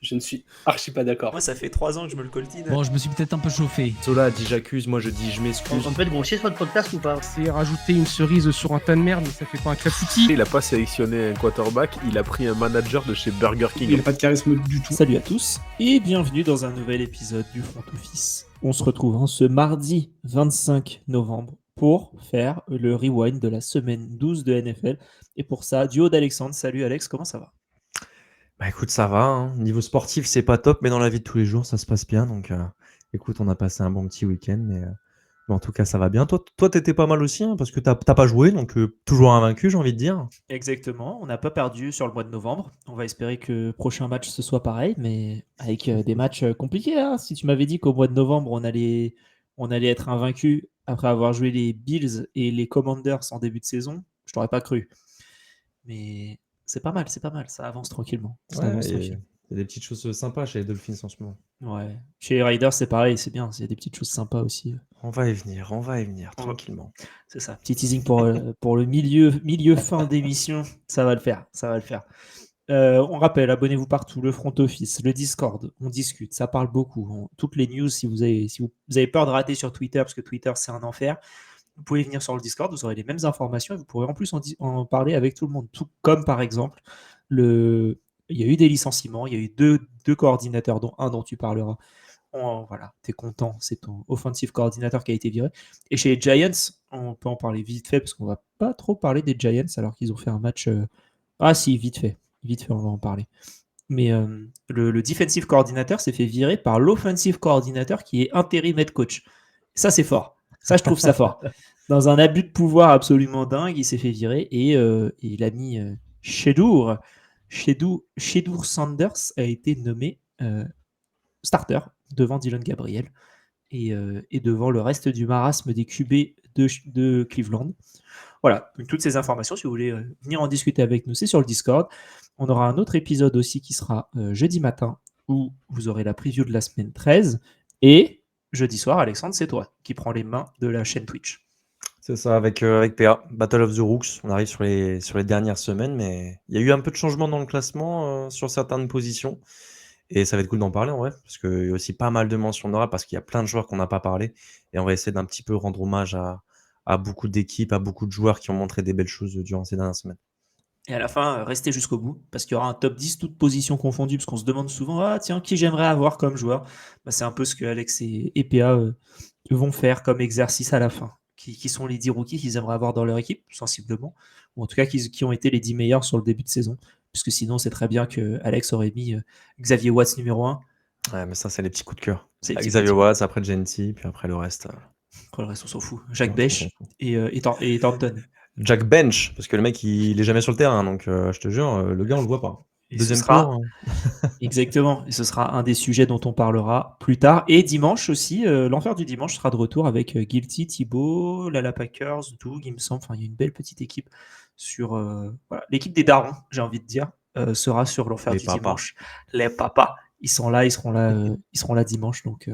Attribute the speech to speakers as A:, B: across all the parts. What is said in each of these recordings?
A: Je ne suis archi pas d'accord.
B: Moi, ça fait 3 ans que je me le coltine.
C: Bon, je me suis peut-être un peu chauffé.
A: Zola a dit j'accuse, moi je dis je m'excuse.
D: On peut être grossier sur le podcast ou pas?
E: C'est rajouter une cerise sur un tas de merde, mais ça fait pas un clafoutis.
F: Il a pas sélectionné un quarterback, il a pris un manager de chez Burger King.
A: Il n'a pas de charisme du tout.
B: Salut à tous et bienvenue dans un nouvel épisode du Front Office. On se retrouve ce mardi 25 novembre pour faire le rewind de la semaine 12 de NFL. Et pour ça, du haut d'Alexandre. Salut Alex, comment ça va?
G: Bah écoute, ça va, hein. Niveau sportif, c'est pas top, mais dans la vie de tous les jours, ça se passe bien. Donc, écoute, on a passé un bon petit week-end, mais en tout cas, ça va bien. Toi, t'étais pas mal aussi, hein, parce que t'as pas joué, donc toujours invaincu, j'ai envie de dire.
B: Exactement, on n'a pas perdu sur le mois de novembre. On va espérer que le prochain match ce soit pareil, mais avec des matchs compliqués, hein. Si tu m'avais dit qu'au mois de novembre, on allait être invaincu après avoir joué les Bills et les Commanders en début de saison, je t'aurais pas cru. Mais c'est pas mal, ça avance tranquillement. Ça avance
G: Il
B: tranquille.
G: y a des petites choses sympas chez les Dolphins en ce moment.
B: Ouais. Chez les Raiders, c'est pareil, c'est bien, il y a des petites choses sympas aussi.
G: On va y venir,
B: va-
G: tranquillement.
B: C'est ça, petit teasing pour le milieu fin d'émission, ça va le faire. On rappelle, abonnez-vous partout, le front office, le Discord, on discute, ça parle beaucoup. Toutes les news, si vous avez peur de rater sur Twitter, parce que Twitter c'est un enfer, vous pouvez venir sur le Discord, vous aurez les mêmes informations et vous pourrez en plus en parler avec tout le monde. Tout comme par exemple, il y a eu des licenciements, il y a eu deux coordinateurs, dont un dont tu parleras. Voilà, t'es content, c'est ton offensive coordinateur qui a été viré. Et chez les Giants, on peut en parler vite fait, parce qu'on va pas trop parler des Giants alors qu'ils ont fait un match. Ah si, vite fait, on va en parler. Mais le defensive coordinateur s'est fait virer par l'offensive coordinateur qui est intérim head coach. Ça, c'est fort. Ça, je trouve ça fort. Dans un abus de pouvoir absolument dingue, il s'est fait virer et il a mis Shedur Sanders a été nommé starter devant Dylan Gabriel et devant le reste du marasme des QB de Cleveland. Voilà, donc toutes ces informations, si vous voulez venir en discuter avec nous, c'est sur le Discord. On aura un autre épisode aussi qui sera jeudi matin, où vous aurez la preview de la semaine 13. Et jeudi soir, Alexandre, c'est toi qui prends les mains de la chaîne Twitch.
G: C'est ça, avec PA, Battle of the Rooks. On arrive sur les dernières semaines, mais il y a eu un peu de changement dans le classement sur certaines positions. Et ça va être cool d'en parler en vrai, parce qu'il y a aussi pas mal de mentions d'honorable, parce qu'il y a plein de joueurs qu'on n'a pas parlé. Et on va essayer d'un petit peu rendre hommage à beaucoup d'équipes, à beaucoup de joueurs qui ont montré des belles choses durant ces dernières semaines.
B: Et à la fin, restez jusqu'au bout, parce qu'il y aura un top 10, toutes positions confondues, parce qu'on se demande souvent, ah tiens, qui j'aimerais avoir comme joueur. C'est un peu ce que Alex et PA vont faire comme exercice à la fin. Qui sont les 10 rookies qu'ils aimeraient avoir dans leur équipe, sensiblement, ou en tout cas qui ont été les 10 meilleurs sur le début de saison. Puisque sinon, c'est très bien que Alex aurait mis Xavier Watts numéro 1.
G: Ouais, mais ça, c'est les petits coups de cœur.
B: C'est
G: Xavier Watts, après Genty, puis après le reste.
B: Après le reste, on s'en fout. Jacques Bech et Thornton.
G: Jack Bench, parce que le mec, il est jamais sur le terrain, donc je te jure, le gars, on le voit pas.
B: Et
G: Deuxième tour.
B: Exactement. Et ce sera un des sujets dont on parlera plus tard. Et dimanche aussi, l'enfer du dimanche sera de retour avec Guilty, Thibaut, Lala Packers, Doug, il me semble. Enfin, il y a une belle petite équipe sur. Voilà. L'équipe des darons, j'ai envie de dire, sera sur l'enfer du dimanche. Les papas, ils sont là, ils seront là dimanche. Donc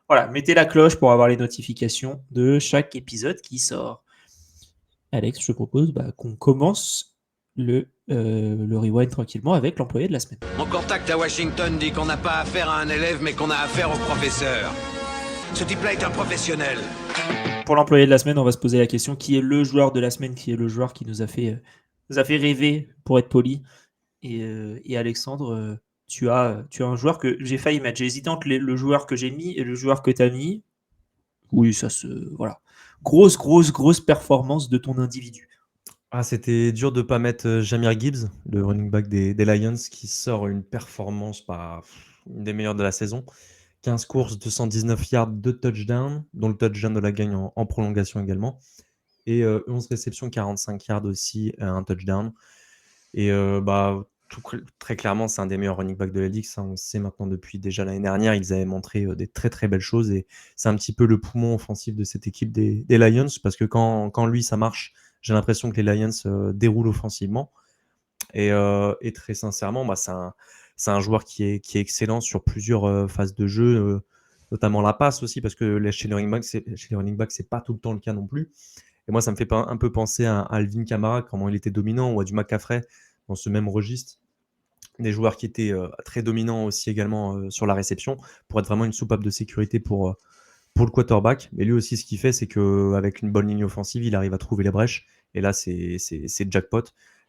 B: voilà, mettez la cloche pour avoir les notifications de chaque épisode qui sort. Alex, je te propose qu'on commence le rewind tranquillement avec l'employé de la semaine.
H: Mon contact à Washington dit qu'on n'a pas affaire à un élève, mais qu'on a affaire au professeur. Ce type-là est un professionnel.
B: Pour l'employé de la semaine, on va se poser la question, qui est le joueur de la semaine, qui est le joueur qui nous a fait rêver, pour être poli. Et Alexandre, tu as un joueur que j'ai failli mettre. J'ai hésité entre le joueur que j'ai mis et le joueur que tu as mis. Oui, ça se... Voilà. Grosse performance de ton individu.
G: Ah, c'était dur de ne pas mettre Jahmyr Gibbs, le running back des Lions, qui sort une performance une des meilleures de la saison. 15 courses, 219 yards, 2 touchdowns, dont le touchdown de la gagne en prolongation également. Et 11 réceptions, 45 yards aussi, un touchdown. Et très clairement, c'est un des meilleurs running backs de la ligue. Ça, on le sait maintenant depuis déjà l'année dernière. Ils avaient montré des très très belles choses. Et c'est un petit peu le poumon offensif de cette équipe des Lions, parce que quand lui, ça marche, j'ai l'impression que les Lions déroulent offensivement. Et très sincèrement, c'est un joueur qui est excellent sur plusieurs phases de jeu, notamment la passe aussi, parce que chez les running backs, c'est pas tout le temps le cas non plus. Et moi, ça me fait un peu penser à Alvin Kamara, comment il était dominant, ou à du McCaffrey dans ce même registre. des joueurs qui étaient très dominants aussi également sur la réception pour être vraiment une soupape de sécurité pour le quarterback. Mais lui aussi, ce qu'il fait, c'est qu'avec une bonne ligne offensive, il arrive à trouver les brèches. Et là, c'est jackpot.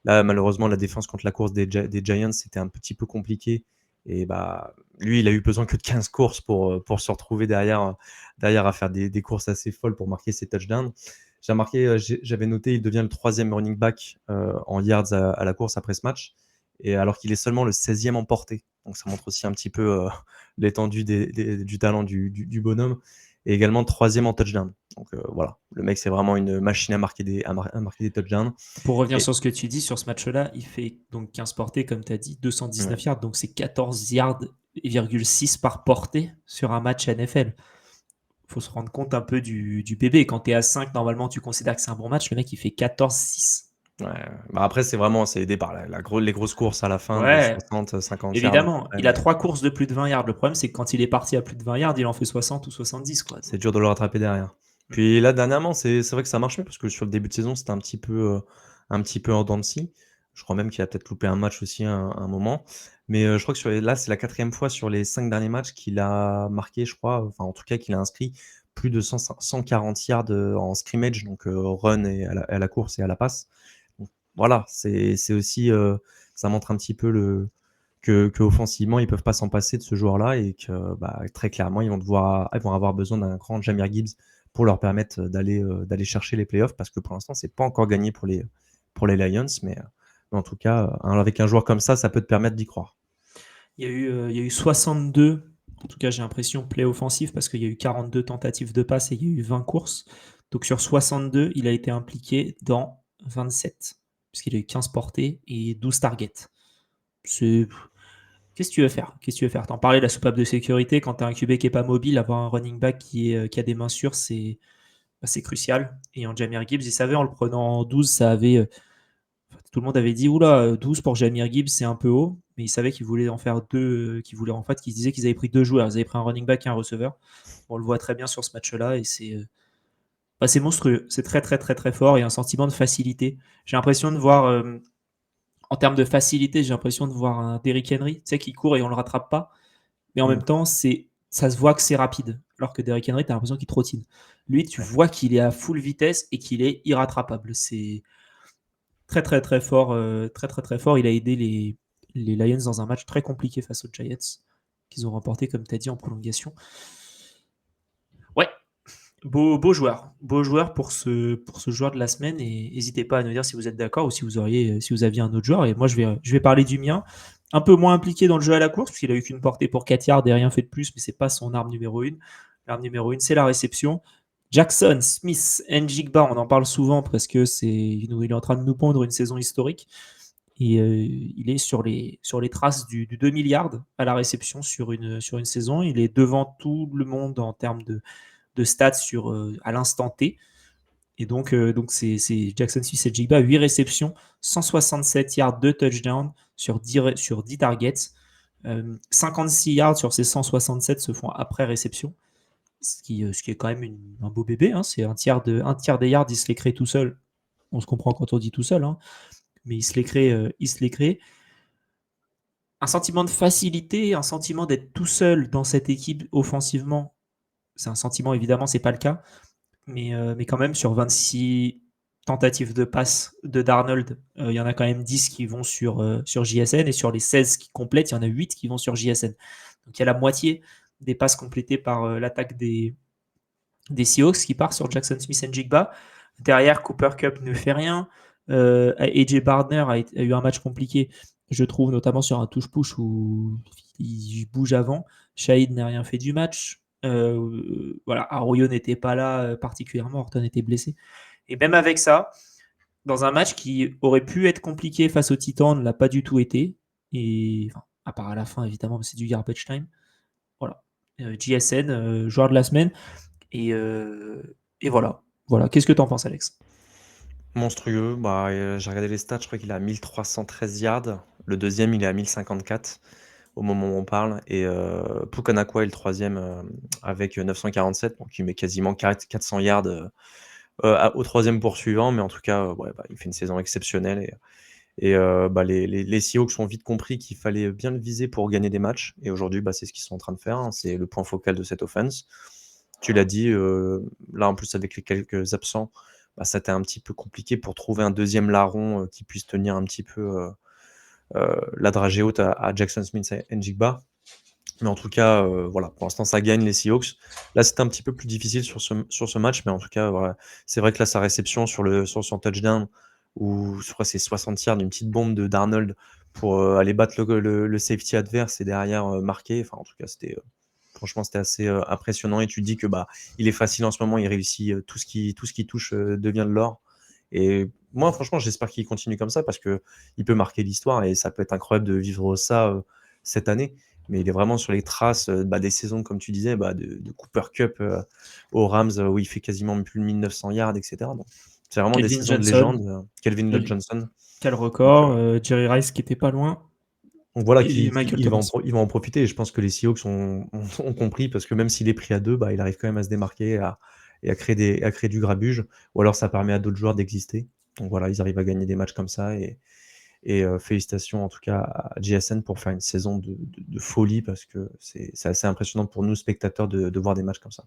G: Là, malheureusement, la défense contre la course des Giants, c'était un petit peu compliqué. Et bah, lui, il a eu besoin que de 15 courses pour se retrouver derrière à faire des courses assez folles pour marquer ses touchdowns. J'avais noté, il devient le 3e running back en yards à la course après ce match. Et alors qu'il est seulement le 16e en portée. Donc ça montre aussi un petit peu l'étendue du talent du bonhomme. Et également 3e en touchdown. Donc voilà, le mec, c'est vraiment une machine à marquer des touchdowns.
B: Pour revenir
G: Et-
B: sur ce que tu dis, sur ce match-là, il fait donc 15 portées, comme tu as dit, 219
G: Ouais.
B: yards, donc c'est 14 yards et 6 par portée sur un match NFL. Il faut se rendre compte un peu du bébé. Quand tu es à 5, normalement, tu considères que c'est un bon match. Le mec, il fait 14-6.
G: Ouais. Bah après, c'est aidé par les grosses courses à la fin
B: Ouais.
G: de 60, 50 yards.
B: Évidemment,
G: Ouais,
B: il a
G: mais
B: 3 courses de plus de 20 yards. Le problème, c'est que quand il est parti à plus de 20 yards, il en fait 60 ou 70. Quoi.
G: c'est dur de le rattraper derrière. Puis là, dernièrement, c'est vrai que ça marche mieux parce que sur le début de saison, c'était un petit peu en dents de scie. Je crois même qu'il a peut-être loupé un match aussi à un moment. Mais je crois que là, c'est la 4e fois sur les 5 derniers matchs qu'il a marqué, je crois, enfin en tout cas qu'il a inscrit plus de 140 yards en scrimmage, donc run et à la course et à la passe. Donc, voilà, c'est aussi, ça montre un petit peu que offensivement ils peuvent pas s'en passer de ce joueur-là et que bah, très clairement ils vont avoir besoin d'un grand Jahmyr Gibbs pour leur permettre d'aller chercher les playoffs parce que pour l'instant c'est pas encore gagné pour les Lions, mais en tout cas avec un joueur comme ça peut te permettre d'y croire.
B: Il y a eu 62, en tout cas j'ai l'impression, play offensifs parce qu'il y a eu 42 tentatives de passe et il y a eu 20 courses. Donc sur 62, il a été impliqué dans 27, puisqu'il a eu 15 portées et 12 targets. Qu'est-ce que tu veux faire? T'en parlais de la soupape de sécurité. Quand tu as un QB qui n'est pas mobile, avoir un running back qui a des mains sûres, c'est crucial. Et en Jahmyr Gibbs, il savait en le prenant en 12, ça avait. Tout le monde avait dit oula, 12 pour Jahmyr Gibbs, c'est un peu haut. Mais il savait qu'il voulait en faire deux. Qu'ils disaient qu'ils avaient pris 2 joueurs. Ils avaient pris un running back et un receveur. On le voit très bien sur ce match-là. Et c'est monstrueux. C'est très, très, très, très fort. Et un sentiment de facilité. J'ai l'impression de voir. En termes de facilité, j'ai l'impression de voir un Derrick Henry, tu sais, qui court et on le rattrape pas. Mais en même temps, ça se voit que c'est rapide. Alors que Derrick Henry, tu as l'impression qu'il trottine. Lui, tu vois qu'il est à full vitesse et qu'il est irrattrapable. C'est très, très, très fort. Très, très, très fort. Il a aidé les Lions dans un match très compliqué face aux Giants, qu'ils ont remporté, comme tu as dit, en prolongation. Ouais, beau joueur. Beau joueur pour ce joueur de la semaine. Et n'hésitez pas à nous dire si vous êtes d'accord ou si vous aviez un autre joueur. Et moi, je vais parler du mien. Un peu moins impliqué dans le jeu à la course, puisqu'il a eu qu'une portée pour 4 yards et rien fait de plus, mais c'est pas son arme numéro 1. L'arme numéro 1, c'est la réception. Jackson Smith Njigba, on en parle souvent parce que il est en train de nous pondre une saison historique. Et il est sur les traces du 2 milliards à la réception sur une saison. Il est devant tout le monde en termes de stats à l'instant T. Et donc c'est Jackson Smith et Njigba, 8 réceptions, 167 yards, 2 touchdowns sur 10 targets. 56 yards sur ces 167 se font après réception, ce qui est quand même un beau bébé. Hein. C'est un tiers des yards, il se les crée tout seul. On se comprend quand on dit tout seul, hein. Mais il se les crée. Un sentiment de facilité, un sentiment d'être tout seul dans cette équipe offensivement. C'est un sentiment, évidemment, c'est pas le cas. Mais quand même, sur 26 tentatives de passe de Darnold, il y en a quand même 10 qui vont sur JSN, et sur les 16 qui complètent, il y en a 8 qui vont sur JSN. Donc il y a la moitié des passes complétées par l'attaque des Seahawks qui part sur Jackson Smith et Njigba. Derrière, Cooper Kupp ne fait rien. AJ Barner a eu un match compliqué, je trouve, notamment sur un touche-push où il bouge avant. Shahid n'a rien fait du match. Voilà, Arroyo n'était pas là particulièrement, Horton était blessé. Et même avec ça, dans un match qui aurait pu être compliqué face aux Titans, ne l'a pas du tout été. Et enfin, à part à la fin, évidemment, c'est du garbage time. Voilà. JSN, joueur de la semaine. Et voilà. Voilà. Qu'est-ce que tu en penses, Alex?
G: Monstrueux. J'ai regardé les stats, je crois qu'il a 1313 yards. Le deuxième, il est à 1054 au moment où on parle. Et Pukanakwa est le troisième avec 947, donc il met quasiment 400 yards au troisième poursuivant. Mais en tout cas, il fait une saison exceptionnelle. Et les Seahawks ont vite compris qu'il fallait bien le viser pour gagner des matchs. Et aujourd'hui, c'est ce qu'ils sont en train de faire, hein. C'est le point focal de cette offense. Tu l'as dit, là en plus avec les quelques absents, ça a été un petit peu compliqué pour trouver un deuxième larron qui puisse tenir un petit peu la dragée haute à Jackson Smith et Njigba. Mais en tout cas, voilà, pour l'instant, ça gagne les Seahawks. Là, c'était un petit peu plus difficile sur ce match, mais en tout cas, voilà, c'est vrai que là, sa réception sur son touchdown, où je crois que c'est 60 yards, une petite bombe de Darnold pour aller battre le safety adverse et derrière marquer. Enfin, en tout cas, franchement, c'était assez impressionnant. Et tu te dis que il est facile en ce moment, il réussit, tout ce qui touche devient de l'or. Et moi, franchement, j'espère qu'il continue comme ça parce qu'il peut marquer l'histoire et ça peut être incroyable de vivre ça cette année. Mais il est vraiment sur les traces des saisons, comme tu disais, de Cooper Kupp aux Rams où il fait quasiment plus de 1900 yards, etc. Donc, c'est vraiment des
B: Calvin
G: saisons de
B: Johnson.
G: légende. Calvin
B: Quel-
G: Johnson.
B: Quel record, Jerry Rice qui était pas loin.
G: Donc voilà,
B: Et Michael
G: il va
B: Thomas.
G: en profiter. Et je pense que les Seahawks ont compris parce que même s'il est pris à 2, il arrive quand même à se démarquer et à créer du grabuge. Ou alors ça permet à d'autres joueurs d'exister. Donc voilà, ils arrivent à gagner des matchs comme ça. Et félicitations en tout cas à JSN pour faire une saison de folie parce que c'est assez impressionnant pour nous spectateurs de voir des matchs comme ça.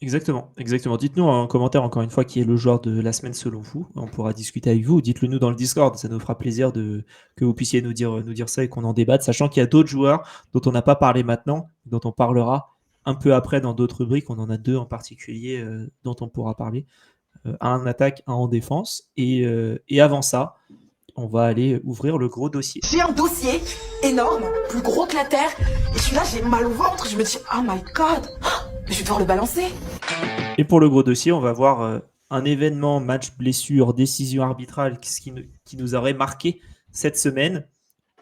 B: Exactement. Dites-nous en commentaire encore une fois qui est le joueur de la semaine selon vous. On pourra discuter avec vous. Dites-le nous dans le Discord. Ça nous fera plaisir que vous puissiez nous dire ça et qu'on en débatte, sachant qu'il y a d'autres joueurs dont on n'a pas parlé maintenant, dont on parlera un peu après dans d'autres rubriques. On en a deux en particulier dont on pourra parler. Un en attaque, un en défense. Et avant ça, on va aller ouvrir le gros dossier.
C: J'ai un dossier énorme, plus gros que la terre, et je suis là, j'ai mal au ventre, je me dis, oh my god, je vais devoir le balancer.
B: Et pour le gros dossier, on va voir un événement, match, blessure, décision arbitrale qui nous aurait marqué cette semaine.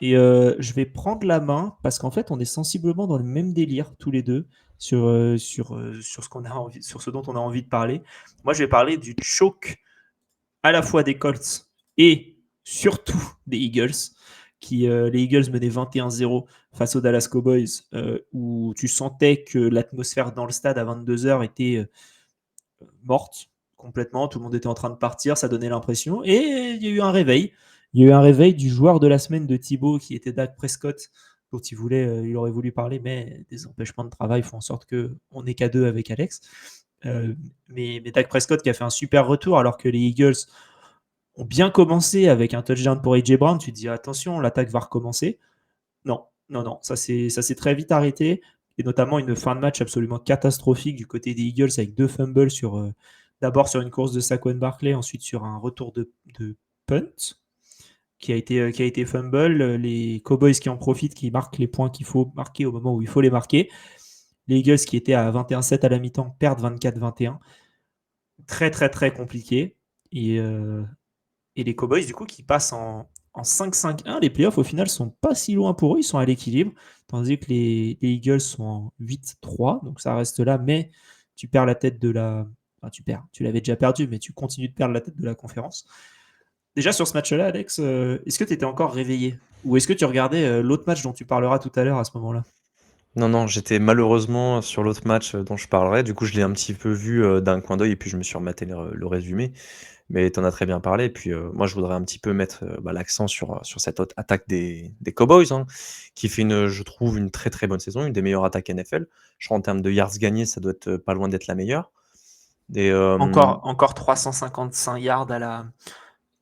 B: Et je vais prendre la main parce qu'en fait, on est sensiblement dans le même délire tous les deux sur ce dont on a envie de parler. Moi, je vais parler du choke à la fois des Colts et surtout des Eagles. Les Eagles menaient 21-0 face aux Dallas Cowboys, où tu sentais que l'atmosphère dans le stade à 22h était morte complètement. Tout le monde était en train de partir, ça donnait l'impression. Et il y a eu un réveil. Il y a eu un réveil du joueur de la semaine de Thibaut, qui était Dak Prescott, dont il aurait voulu parler, mais des empêchements de travail font en sorte qu'on n'est qu'à deux avec Alex. Mais Dak Prescott qui a fait un super retour, alors que les Eagles ont bien commencé avec un touchdown pour AJ Brown. Tu te dis attention, l'attaque va recommencer. Non, ça s'est très vite arrêté, et notamment une fin de match absolument catastrophique du côté des Eagles avec 2 fumbles d'abord sur une course de Saquon Barkley, ensuite sur un retour de punt qui a été fumble. Les Cowboys qui en profitent, qui marquent les points qu'il faut marquer au moment où il faut les marquer. Les Eagles qui étaient à 21-7 à la mi-temps perdent 24-21. Très très très compliqué. Et les Cowboys du coup qui passent en 5-5-1. Les playoffs au final sont pas si loin pour eux, ils sont à l'équilibre, tandis que les Eagles sont en 8-3, donc ça reste là, mais tu perds la tête de la... Enfin, tu l'avais déjà perdu, mais tu continues de perdre la tête de la conférence. Déjà sur ce match-là, Alex, est-ce que tu étais encore réveillé? Ou est-ce que tu regardais l'autre match dont tu parleras tout à l'heure à ce moment-là?
G: Non, j'étais malheureusement sur l'autre match dont je parlerai. Du coup, je l'ai un petit peu vu d'un coin d'œil et puis je me suis rematé le résumé. Mais tu en as très bien parlé. Et puis moi, je voudrais un petit peu mettre l'accent sur cette autre attaque des Cowboys, hein, qui fait, je trouve, une très très bonne saison, une des meilleures attaques NFL. Je crois en termes de yards gagnés, ça doit être pas loin d'être la meilleure. Et,
B: Encore 355 yards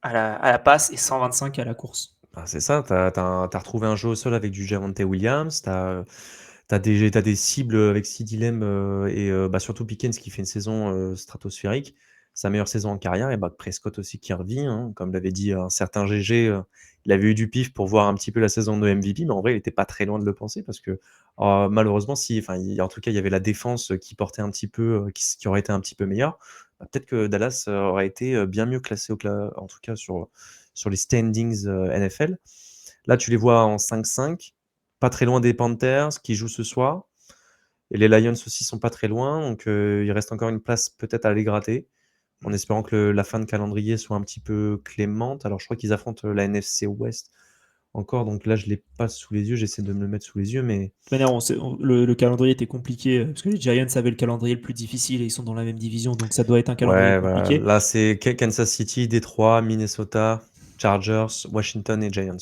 B: à la passe et 125 à la course.
G: C'est ça, t'as retrouvé un jeu au sol avec du Javonte Williams, t'as des cibles avec CeeDee Lamb et surtout Pickens qui fait une saison stratosphérique, sa meilleure saison en carrière, et Prescott aussi qui revit, hein, comme l'avait dit un certain GG, il avait eu du pif pour voir un petit peu la saison de MVP, mais en vrai il était pas très loin de le penser parce que malheureusement en tout cas il y avait la défense qui portait un petit peu, qui aurait été un petit peu meilleure. Peut-être que Dallas aurait été bien mieux classé en tout cas sur les standings NFL. Là tu les vois en 5-5, pas très loin des Panthers qui jouent ce soir. Et les Lions aussi sont pas très loin, donc il reste encore une place peut-être à aller gratter, en espérant que la fin de calendrier soit un petit peu clémente. Alors je crois qu'ils affrontent la NFC West encore, donc là je l'ai pas sous les yeux, j'essaie de me le mettre sous les yeux, mais...
B: De toute manière, le calendrier était compliqué, parce que les Giants avaient le calendrier le plus difficile et ils sont dans la même division, donc ça doit être un calendrier compliqué.
G: Là c'est Kansas City, Détroit, Minnesota, Chargers, Washington et Giants.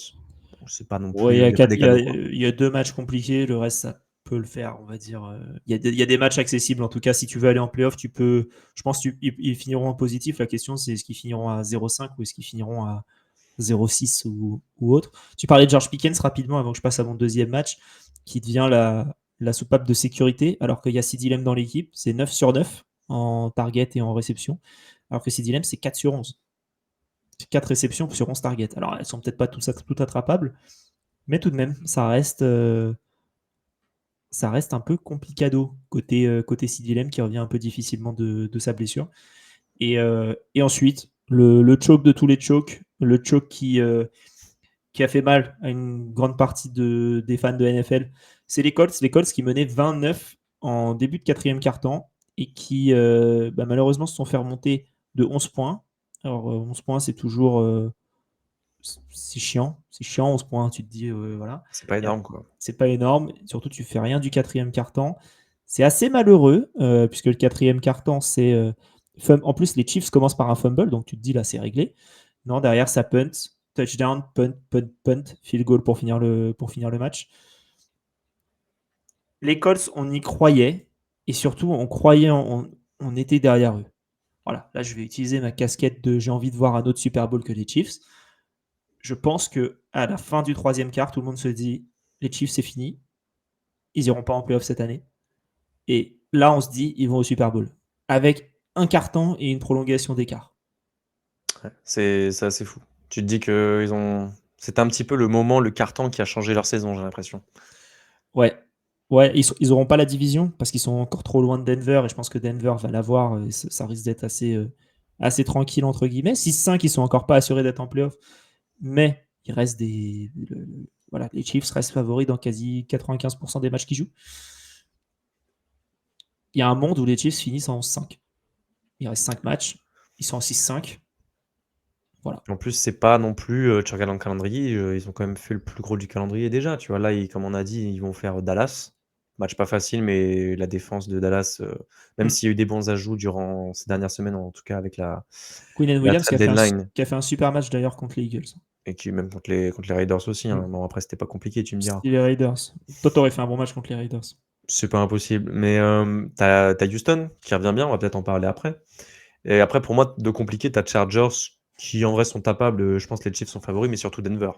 G: Donc, c'est pas non plus.
B: Ouais,
G: Il y a pas des
B: il y a-
G: cadeaux, quoi.
B: il y a 2 matchs compliqués, le reste, ça peut le faire, on va dire. Il y a des matchs accessibles, en tout cas, si tu veux aller en playoff, tu peux. Je pense qu'ils finiront en positif. La question, c'est est-ce qu'ils finiront à 0,5 ou est-ce qu'ils finiront à 0,6 ou autre. Tu parlais de George Pickens rapidement avant que je passe à mon deuxième match, qui devient la soupape de sécurité, alors qu'il y a CeeDee Lamb dans l'équipe. C'est 9 sur 9 en target et en réception, alors que CeeDee Lamb, c'est 4 sur 11. 4 réceptions sur 11 targets. Alors, elles sont peut-être pas toutes attrapables, mais tout de même, ça reste un peu complicado côté CeeDee Lamb qui revient un peu difficilement de sa blessure. Et ensuite, le choke de tous les chokes, le choke qui a fait mal à une grande partie des fans de NFL, c'est les Colts. Les Colts qui menaient 29 en début de quatrième quart-temps et qui malheureusement se sont fait remonter de 11 points. Alors 11 points, c'est toujours c'est chiant, 11 points, tu te dis voilà.
G: C'est pas énorme, quoi.
B: C'est pas énorme, surtout tu fais rien du quatrième quart-temps. C'est assez malheureux, puisque le quatrième quart-temps, c'est en plus les Chiefs commencent par un fumble, donc tu te dis là c'est réglé. Non, derrière ça punt, touchdown, punt, field goal pour finir le match. Les Colts, on y croyait, et surtout on croyait, on était derrière eux. Voilà, là je vais utiliser ma casquette de j'ai envie de voir un autre Super Bowl que les Chiefs. Je pense que à la fin du troisième quart, tout le monde se dit les Chiefs c'est fini, ils iront pas en playoff cette année. Et là on se dit ils vont au Super Bowl avec un quart-temps et une prolongation d'écart.
G: Ouais, c'est assez fou. Tu te dis que c'était un petit peu le moment, le carton qui a changé leur saison, j'ai l'impression.
B: Ouais, ils auront pas la division parce qu'ils sont encore trop loin de Denver et je pense que Denver va l'avoir. Et ça risque d'être assez tranquille entre guillemets. 6-5, ils sont encore pas assurés d'être en playoff, mais il reste voilà, les Chiefs restent favoris dans quasi 95% des matchs qu'ils jouent. Il y a un monde où les Chiefs finissent en 5. Il reste 5 matchs, ils sont en 6-5. Voilà.
G: En plus, c'est pas non plus, tu regardes le calendrier, ils ont quand même fait le plus gros du calendrier déjà, tu vois? Là, comme on a dit, ils vont faire Dallas. Match pas facile, mais la défense de Dallas, même s'il y a eu des bons ajouts durant ces dernières semaines, en tout cas avec
B: Quinnen
G: la
B: Williams
G: trade deadline,
B: qui a fait un super match d'ailleurs contre les Eagles.
G: et qui même contre les Raiders aussi, hein. Bon, après, c'était pas compliqué, tu me diras.
B: C'était les Raiders. Toi, t'aurais fait un bon match contre les Raiders.
G: C'est pas impossible, mais tu Houston qui revient bien, on va peut-être en parler après. Et après, pour moi, de compliqué, tu as Chargers qui en vrai sont tapables. Je pense que les Chiefs sont favoris, mais surtout Denver.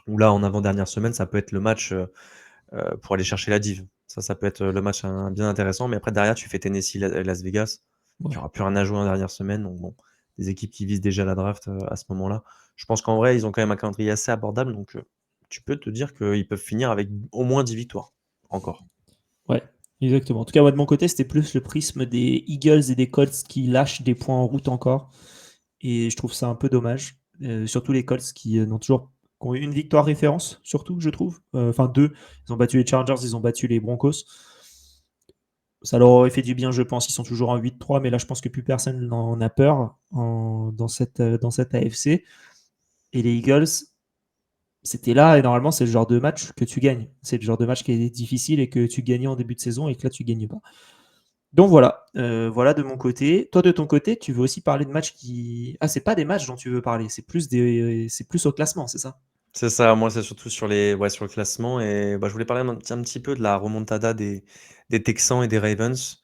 G: Où là, en avant-dernière semaine, ça peut être le match pour aller chercher la div. Ça peut être le match bien intéressant. Mais après, derrière, tu fais Tennessee, Las Vegas.
B: Ouais.
G: Tu n'auras plus rien à jouer en dernière semaine. Donc bon, des équipes qui visent déjà la draft à ce moment-là. Je pense qu'en vrai, ils ont quand même un calendrier assez abordable. Donc tu peux te dire qu'ils peuvent finir avec au moins 10 victoires. Encore.
B: Ouais, exactement. En tout cas, moi, de mon côté, c'était plus le prisme des Eagles et des Colts qui lâchent des points en route encore. Et je trouve ça un peu dommage. Surtout les Colts qui ont eu une victoire référence, surtout, je trouve. Enfin, 2. Ils ont battu les Chargers, ils ont battu les Broncos. Ça leur aurait fait du bien, je pense. Ils sont toujours en 8-3, mais là, je pense que plus personne n'en a peur dans cette AFC. Et les Eagles, c'était là, et normalement, c'est le genre de match que tu gagnes. C'est le genre de match qui est difficile et que tu gagnais en début de saison et que là, tu gagnes pas. Donc voilà, voilà de mon côté. Toi, de ton côté, tu veux aussi parler de matchs qui. Ah, c'est pas des matchs dont tu veux parler, c'est plus au classement, c'est ça?
G: C'est ça, moi c'est surtout sur sur le classement et je voulais parler un petit peu de la remontada des Texans et des Ravens,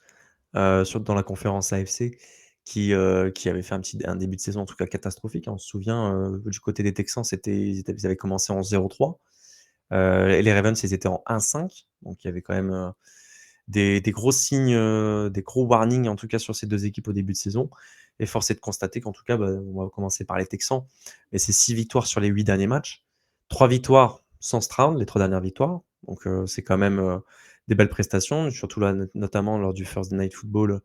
G: surtout dans la conférence AFC qui avait fait un début de saison en tout cas catastrophique, hein. On se souvient, du côté des Texans, ils avaient commencé en 0-3, et les Ravens, ils étaient en 1-5, donc il y avait quand même, des gros signes, des gros warnings en tout cas sur ces 2 équipes au début de saison et force est de constater qu'en tout cas, on va commencer par les Texans, mais c'est 6 victoires sur les 8 derniers matchs. 3 victoires sans Stroud, les 3 dernières victoires. Donc c'est quand même des belles prestations, surtout là, notamment lors du Thursday Night Football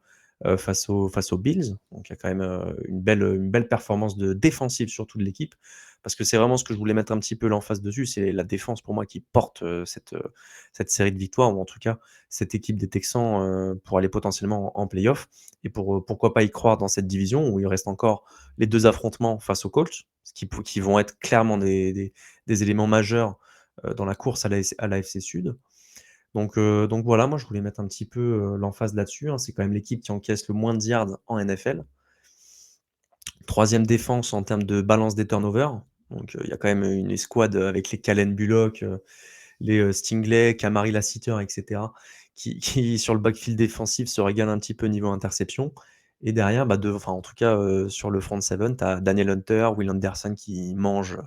G: face aux Bills. Donc il y a quand même une belle performance défensive surtout de l'équipe. Parce que c'est vraiment ce que je voulais mettre un petit peu l'emphase dessus, c'est la défense pour moi qui porte cette série de victoires, ou en tout cas cette équipe des Texans pour aller potentiellement en playoff. Et pourquoi pas y croire dans cette division où il reste encore les 2 affrontements face aux Colts, qui vont être clairement des éléments majeurs dans la course à l'AFC Sud. Donc voilà, moi je voulais mettre un petit peu l'emphase là-dessus, hein. C'est quand même l'équipe qui encaisse le moins de yards en NFL. Troisième défense en termes de balance des turnovers. Donc, il y a quand même une escouade avec les Calen Bullock, les Stingley, Kamari Lassiter, etc., qui, sur le backfield défensif, se régalent un petit peu niveau interception. Et derrière, en tout cas, sur le front seven, tu as Daniel Hunter, Will Anderson qui mange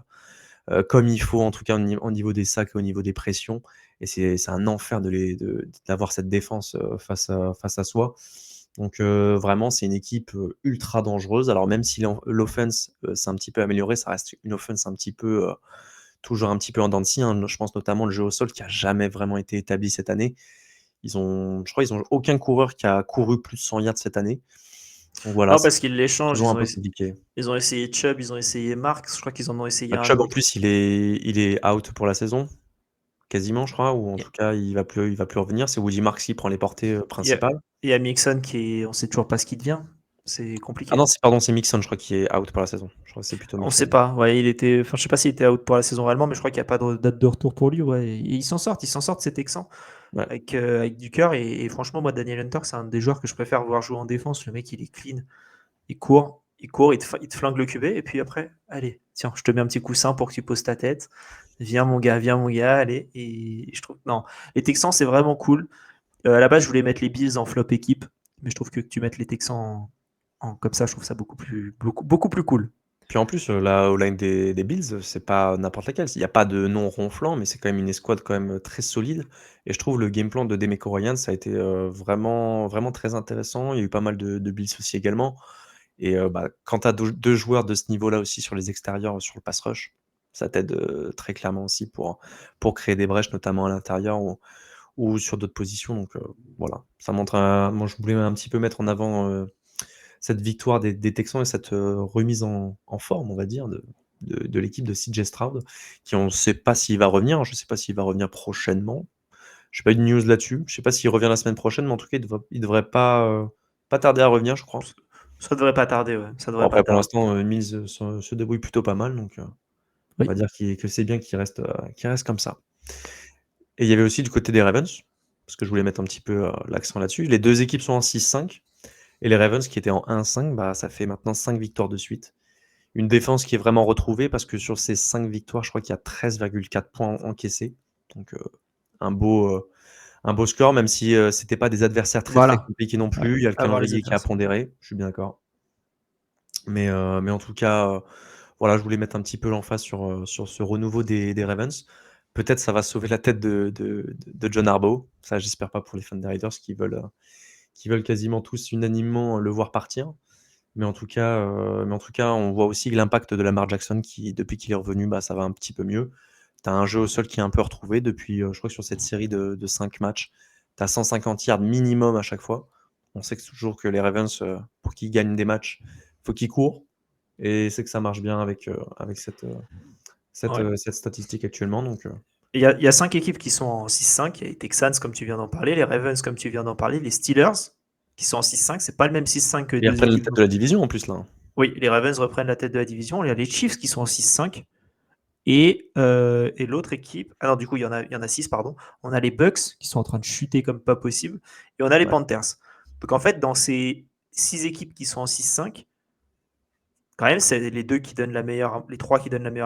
G: comme il faut, en tout cas au niveau des sacs et au niveau des pressions. Et c'est un enfer d'avoir cette défense face à soi. Donc vraiment, c'est une équipe ultra dangereuse. Alors même si l'offense s'est un petit peu améliorée, ça reste une offense un petit peu toujours un petit peu en dents de scie, hein. Je pense notamment le jeu au sol qui a jamais vraiment été établi cette année. Je crois qu'ils ont aucun coureur qui a couru plus de 100 yards cette année. Donc voilà,
B: Non,
G: c'est
B: parce qu'ils l'échangent.
G: toujours un peu compliqué.
B: Ils ont essayé Chubb, ils ont essayé Marks. Je crois qu'ils en ont essayé un
G: Chubb en
B: autre.
G: plus, il est out pour la saison, quasiment, je crois, ou en tout cas, il va plus revenir. C'est Woody Marks qui prend les portées principales.
B: Il y a Mixon on sait toujours pas ce qu'il devient. C'est compliqué.
G: Ah non, c'est Mixon, je crois, qui est out pour la saison. Je crois que c'est plutôt
B: On
G: Mixon.
B: sait pas. Ouais, je sais pas s'il était out pour la saison réellement, mais je crois qu'il n'y a pas de date de retour pour lui. Ouais. Et ils s'en sortent ces Texans.
G: Ouais.
B: Avec du cœur. Et franchement, moi, Daniel Hunter, c'est un des joueurs que je préfère voir jouer en défense. Le mec, il est clean. Il court, il te flingue le QB. Et puis après, allez, tiens, je te mets un petit coussin pour que tu poses ta tête. Viens, mon gars, allez. Et je trouve, non, les Texans, c'est vraiment cool. À la base, je voulais mettre les Bills en flop équipe. Mais je trouve que tu mettes les Texans comme ça, je trouve ça beaucoup plus cool.
G: Puis en plus, la O-line des Bills, c'est pas n'importe laquelle. Il n'y a pas de nom ronflant, mais c'est quand même une escouade quand même très solide. Et je trouve le game plan de Demeco Ryans, ça a été vraiment, vraiment très intéressant. Il y a eu pas mal de Bills aussi également. Et quand tu as deux joueurs de ce niveau-là aussi sur les extérieurs, sur le pass rush, ça t'aide très clairement aussi pour créer des brèches, notamment à l'intérieur ou sur d'autres positions. Donc voilà, ça montre. Moi, je voulais un petit peu mettre en avant cette victoire des Texans et cette remise en forme, on va dire, de l'équipe de CJ Stroud, qui on ne sait pas s'il va revenir. Je ne sais pas s'il va revenir prochainement. Je n'ai pas eu de news là-dessus. Je ne sais pas s'il revient la semaine prochaine, mais en tout cas, il ne devrait pas tarder à revenir, je crois.
B: Ça devrait pas tarder, ouais.
G: Après, pour l'instant, Mills se débrouille plutôt pas mal, donc on va dire que c'est bien qu'il reste comme ça. Et il y avait aussi du côté des Ravens, parce que je voulais mettre un petit peu l'accent là-dessus. Les deux équipes sont en 6-5. Et les Ravens qui étaient en 1-5, ça fait maintenant 5 victoires de suite. Une défense qui est vraiment retrouvée parce que sur ces 5 victoires, je crois qu'il y a 13,4 points encaissés. Donc un beau score, même si c'était pas des adversaires très compliqués non plus. Il y a le calendrier qui a pondéré, je suis bien d'accord. Mais en tout cas, voilà, je voulais mettre un petit peu l'emphase sur ce renouveau des Ravens. Peut-être ça va sauver la tête de John Harbaugh. Ça, j'espère pas pour les fans des Raiders qui veulent quasiment tous unanimement le voir partir. Mais en tout cas, on voit aussi l'impact de Lamar Jackson qui, depuis qu'il est revenu, ça va un petit peu mieux. Tu as un jeu au sol qui est un peu retrouvé depuis, je crois que sur cette série de 5 matchs, tu as 150 yards minimum à chaque fois. On sait toujours que les Ravens, pour qu'ils gagnent des matchs, il faut qu'ils courent. Et c'est que ça marche bien avec cette statistique actuellement. Donc,
B: il y a 5 équipes qui sont en 6-5. Il y a les Texans, comme tu viens d'en parler, les Ravens, comme tu viens d'en parler, les Steelers, qui sont en 6-5. C'est pas le même 6-5 que les
G: ils reprennent la tête de la division en plus, là.
B: Oui, les Ravens reprennent la tête de la division. Il y a les Chiefs qui sont en 6-5. Et l'autre équipe... Ah non, du coup, il y en a 6, pardon. On a les Bucks, qui sont en train de chuter comme pas possible. Et on a les Panthers. Donc en fait, dans ces 6 équipes qui sont en 6-5, quand même, c'est les 3 qui donnent la meilleure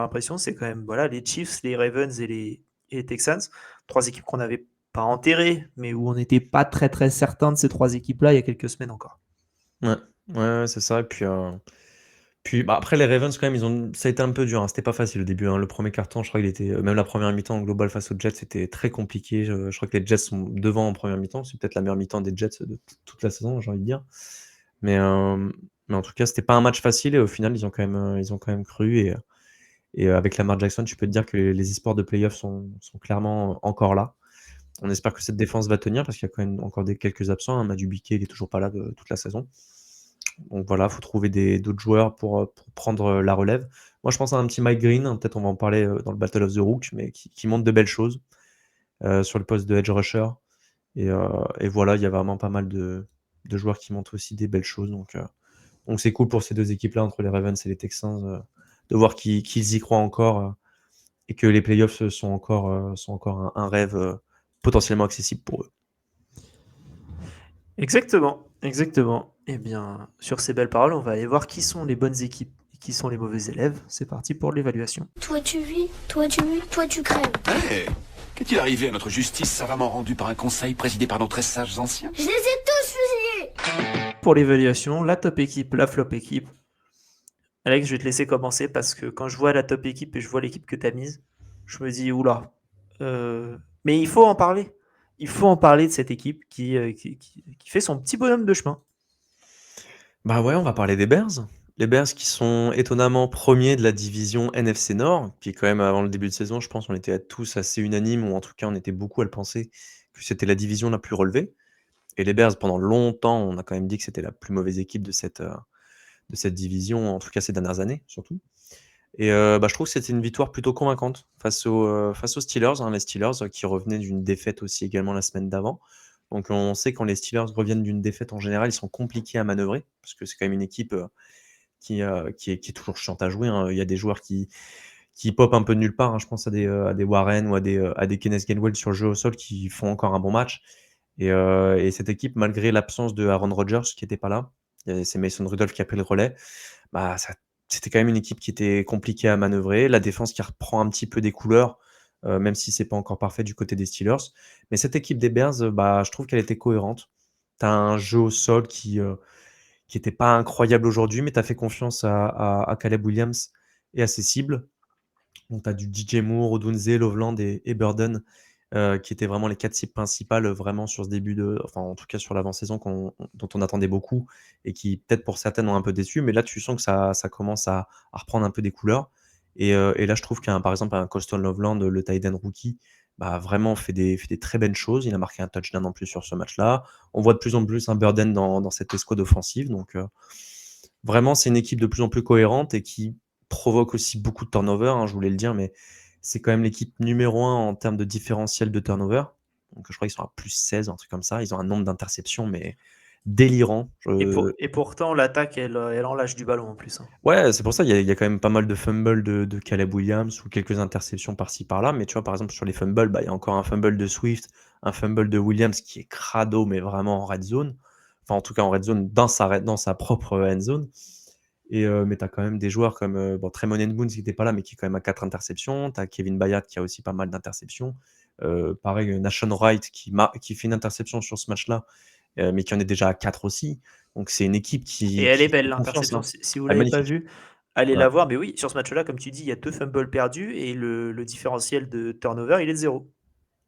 B: impression, c'est quand même les Chiefs, les Ravens et les Texans. 3 équipes qu'on n'avait pas enterrées, mais où on n'était pas très très certain de ces 3 équipes-là il y a quelques semaines encore.
G: Ouais, c'est ça. Et puis après, les Ravens, quand même, ça a été un peu dur, hein. C'était pas facile au début, hein. Le premier carton, je crois qu'il était. Même la première mi-temps en global face aux Jets, c'était très compliqué. Je crois que les Jets sont devant en première mi-temps. C'est peut-être la meilleure mi-temps des Jets de toute la saison, j'ai envie de dire. Mais en tout cas, c'était pas un match facile et au final, ils ont quand même cru. Et avec Lamar Jackson, tu peux te dire que les espoirs de playoffs sont clairement encore là. On espère que cette défense va tenir parce qu'il y a quand même encore quelques absents, hein. Madu Biquet, il est toujours pas là de toute la saison. Donc voilà, il faut trouver d'autres joueurs pour prendre la relève. Moi, je pense à un petit Mike Green, hein. Peut-être on va en parler dans le Battle of the Rook, mais qui montre de belles choses sur le poste de edge rusher. Et voilà, il y a vraiment pas mal de joueurs qui montrent aussi des belles choses. Donc c'est cool pour ces deux équipes-là, entre les Ravens et les Texans, de voir qu'ils y croient encore et que les playoffs sont encore un rêve potentiellement accessible pour eux.
B: Exactement. Eh bien, sur ces belles paroles, on va aller voir qui sont les bonnes équipes et qui sont les mauvais élèves. C'est parti pour l'évaluation.
D: Toi tu vis, toi tu vis, toi tu crèves.
I: Hé, qu'est-il arrivé à notre justice savamment rendue par un conseil présidé par nos très sages anciens?
D: Je les ai tous fusillés.
B: Pour l'évaluation, la top équipe, la flop équipe. Alex, je vais te laisser commencer parce que quand je vois la top équipe et je vois l'équipe que tu as mise, je me dis, oula. Mais il faut en parler. Il faut en parler de cette équipe qui fait son petit bonhomme de chemin.
G: Bah ouais, on va parler des Bears. Les Bears qui sont étonnamment premiers de la division NFC Nord, qui quand même avant le début de saison, je pense on était tous assez unanimes, ou en tout cas on était beaucoup à le penser, que c'était la division la plus relevée. Et les Bears, pendant longtemps, on a quand même dit que c'était la plus mauvaise équipe de cette division, en tout cas ces dernières années, surtout. Et bah, je trouve que c'était une victoire plutôt convaincante face aux Steelers, hein, les Steelers qui revenaient d'une défaite aussi également la semaine d'avant. Donc on sait quand les Steelers reviennent d'une défaite, en général, ils sont compliqués à manœuvrer, parce que c'est quand même une équipe qui est toujours chiante à jouer, hein. Il y a des joueurs qui popent un peu de nulle part, hein. Je pense à des Warren ou à des Kenneth Gainwell sur le jeu au sol qui font encore un bon match. Et cette équipe, malgré l'absence de Aaron Rodgers qui n'était pas là, c'est Mason Rudolph qui a pris le relais, bah, c'était quand même une équipe qui était compliquée à manœuvrer. La défense qui reprend un petit peu des couleurs, même si c'est pas encore parfait du côté des Steelers. Mais cette équipe des Bears, bah, je trouve qu'elle était cohérente. Tu as un jeu au sol qui était pas incroyable aujourd'hui, mais tu as fait confiance à Caleb Williams et à ses cibles. Donc tu as du DJ Moore, Odunze, Loveland et Burden, qui étaient vraiment les 4 cibles principales, vraiment sur ce début enfin en tout cas sur l'avant-saison dont on attendait beaucoup et qui peut-être pour certaines ont un peu déçu. Mais là tu sens que ça commence à reprendre un peu des couleurs. Et là je trouve par exemple un Colston Loveland, le tight end rookie, bah, vraiment fait des très belles choses. Il a marqué un touchdown en plus sur ce match-là. On voit de plus en plus un Burden dans cette escouade offensive. Donc vraiment c'est une équipe de plus en plus cohérente et qui provoque aussi beaucoup de turnover, hein, je voulais le dire, mais c'est quand même l'équipe numéro 1 en termes de différentiel de turnover. Donc je crois qu'ils sont à plus 16, un truc comme ça. Ils ont un nombre d'interceptions, mais délirant.
B: Et pourtant, l'attaque, elle enlâche du ballon en plus, hein.
G: Ouais, c'est pour ça, il y a quand même pas mal de fumbles de Caleb Williams ou quelques interceptions par-ci par-là. Mais tu vois, par exemple, sur les fumbles, bah, il y a encore un fumble de Swift, un fumble de Williams qui est crado, mais vraiment en red zone. Enfin, en tout cas, en red zone, dans sa propre end zone. Mais tu as quand même des joueurs comme Tremon Edmunds qui n'était pas là, mais qui est quand même à 4 interceptions. Tu as Kevin Bayard qui a aussi pas mal d'interceptions. Pareil, Nashon Wright qui fait une interception sur ce match-là, mais qui en est déjà à 4 aussi. Donc c'est une équipe qui.
B: Et elle est belle,
G: fait confiance,
B: l'interception.
G: hein.
B: Si vous ne l'avez pas
G: Magnifique.
B: vue, allez
G: Voilà.
B: la voir. Mais oui, sur ce match-là, comme tu dis, il y a 2 fumbles perdus et le différentiel de turnover, il est de 0.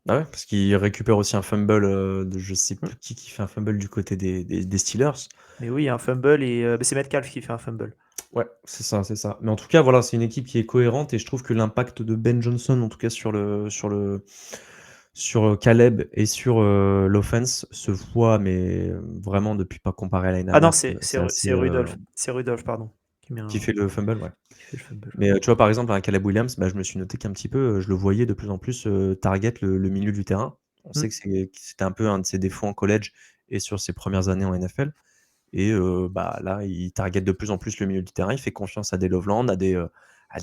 G: Ah ouais, parce qu'il récupère aussi un fumble de je sais plus qui fait un fumble du côté des Steelers.
B: Mais oui, un fumble et c'est Metcalf qui fait un fumble.
G: Ouais, c'est ça, c'est ça. Mais en tout cas, voilà, c'est une équipe qui est cohérente et je trouve que l'impact de Ben Johnson, en tout cas sur Caleb et sur l'offense, se voit, mais vraiment depuis pas comparé à l'année
B: Ah non,
G: dernière.
B: c'est Rudolph. C'est Rudolph, pardon.
G: Qui fait le fumble, ouais.
B: Qui fait le fumble.
G: Mais tu vois, par exemple, un Caleb Williams, bah, je me suis noté qu'un petit peu, je le voyais de plus en plus target le milieu du terrain. On sait que c'était un peu un de ses défauts en college et sur ses premières années en NFL. Et bah, là, il target de plus en plus le milieu du terrain. Il fait confiance à des Loveland, à des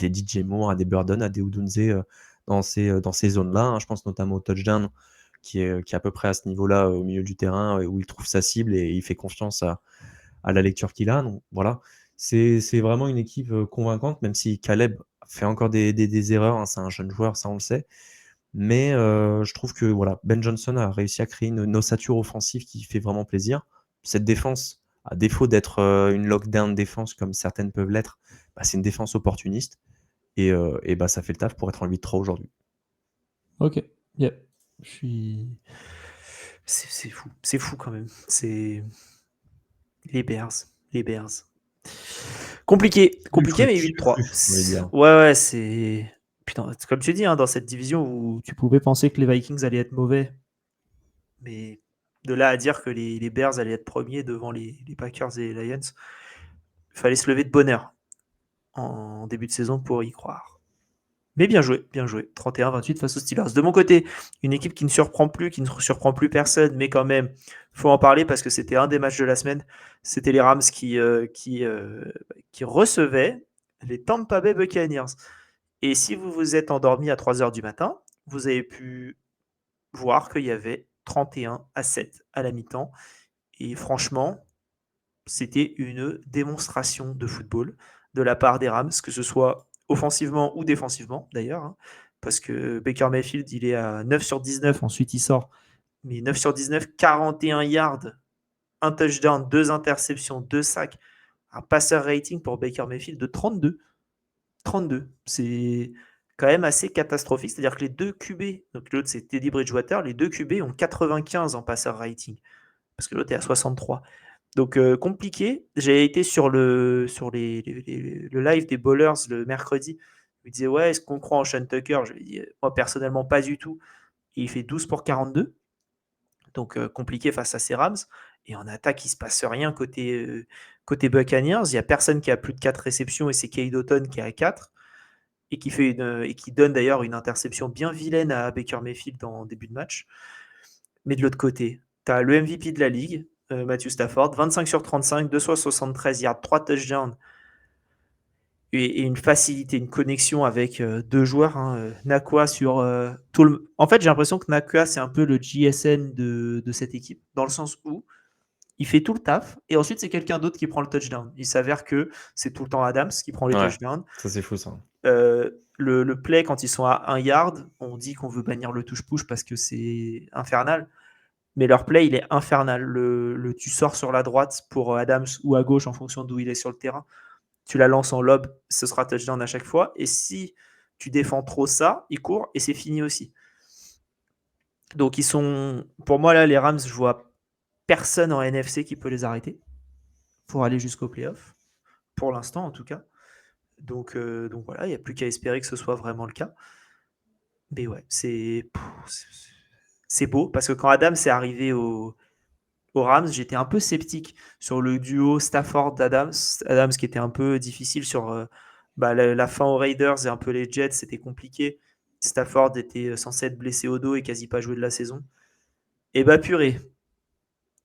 G: DJ Moore, à des Burden, à des Udunze dans ces zones-là, hein. Je pense notamment au touchdown qui est à peu près à ce niveau-là au milieu du terrain où il trouve sa cible et il fait confiance à la lecture qu'il a. Donc voilà, c'est vraiment une équipe convaincante, même si Caleb fait encore des erreurs, hein. C'est un jeune joueur, ça on le sait. Mais je trouve que voilà, Ben Johnson a réussi à créer une ossature offensive qui fait vraiment plaisir. Cette défense, à défaut d'être une lockdown défense comme certaines peuvent l'être, bah, c'est une défense opportuniste. Et bah, ça fait le taf pour être en 8-3 aujourd'hui.
B: Ok, yeah. C'est fou. C'est fou quand même. C'est les Bears. Compliqué, mais 8-3. Ouais, c'est. Putain, comme tu dis, hein, dans cette division où tu pouvais penser que les Vikings allaient être mauvais, mais de là à dire que les Bears allaient être premiers devant les Packers et les Lions, il fallait se lever de bonne heure en début de saison pour y croire. Mais bien joué. 31-28 face aux Steelers. De mon côté, une équipe qui ne surprend plus personne, mais quand même, faut en parler parce que c'était un des matchs de la semaine. C'était les Rams qui recevaient les Tampa Bay Buccaneers. Et si vous vous êtes endormi à 3h du matin, vous avez pu voir qu'il y avait 31-7 à la mi-temps. Et franchement, c'était une démonstration de football de la part des Rams, que ce soit offensivement ou défensivement d'ailleurs, hein, parce que Baker Mayfield, il est à 9 sur 19, ensuite il sort, mais 9 sur 19, 41 yards, un touchdown, 2 interceptions, 2 sacs, un passer rating pour Baker Mayfield de 32. 32, c'est quand même assez catastrophique, c'est-à-dire que les deux QB, donc l'autre c'est Teddy Bridgewater, les deux QB ont 95 en passer rating, parce que l'autre est à 63. Donc compliqué. J'ai été sur le live des Ballers le mercredi. Il me disait ouais, est-ce qu'on croit en Sean Tucker? Je lui ai dit moi personnellement pas du tout. Et il fait 12 pour 42. Donc compliqué face à ces Rams. Et en attaque, il se passe rien côté Buccaneers. Il n'y a personne qui a plus de 4 réceptions et c'est Cade Otton qui a 4 et qui donne d'ailleurs une interception bien vilaine à Baker Mayfield en début de match. Mais de l'autre côté, tu as le MVP de la ligue, Matthew Stafford, 25 sur 35, 273 yards, 3 touchdowns et une facilité, une connexion avec deux joueurs. Nakua sur tout le... En fait, j'ai l'impression que Nakua, c'est un peu le JSN de cette équipe, dans le sens où il fait tout le taf et ensuite, c'est quelqu'un d'autre qui prend le touchdown. Il s'avère que c'est tout le temps Adams qui prend les touchdowns.
G: Ça, c'est fou, ça.
B: Le play, quand ils sont à 1 yard, on dit qu'on veut bannir le touche-push parce que c'est infernal. Mais leur play, il est infernal. Tu sors sur la droite pour Adams ou à gauche en fonction d'où il est sur le terrain. Tu la lances en lob, ce sera touchdown à chaque fois. Et si tu défends trop ça, ils courent et c'est fini aussi. Donc ils sont... Pour moi, là, les Rams, je vois personne en NFC qui peut les arrêter pour aller jusqu'au playoff. Pour l'instant, en tout cas. Donc voilà, il n'y a plus qu'à espérer que ce soit vraiment le cas. Mais ouais, c'est beau, parce que quand Adams est arrivé aux Rams, j'étais un peu sceptique sur le duo Stafford-Adams. Adams qui était un peu difficile sur la fin aux Raiders et un peu les Jets, c'était compliqué. Stafford était censé être blessé au dos et quasi pas joué de la saison. Et purée.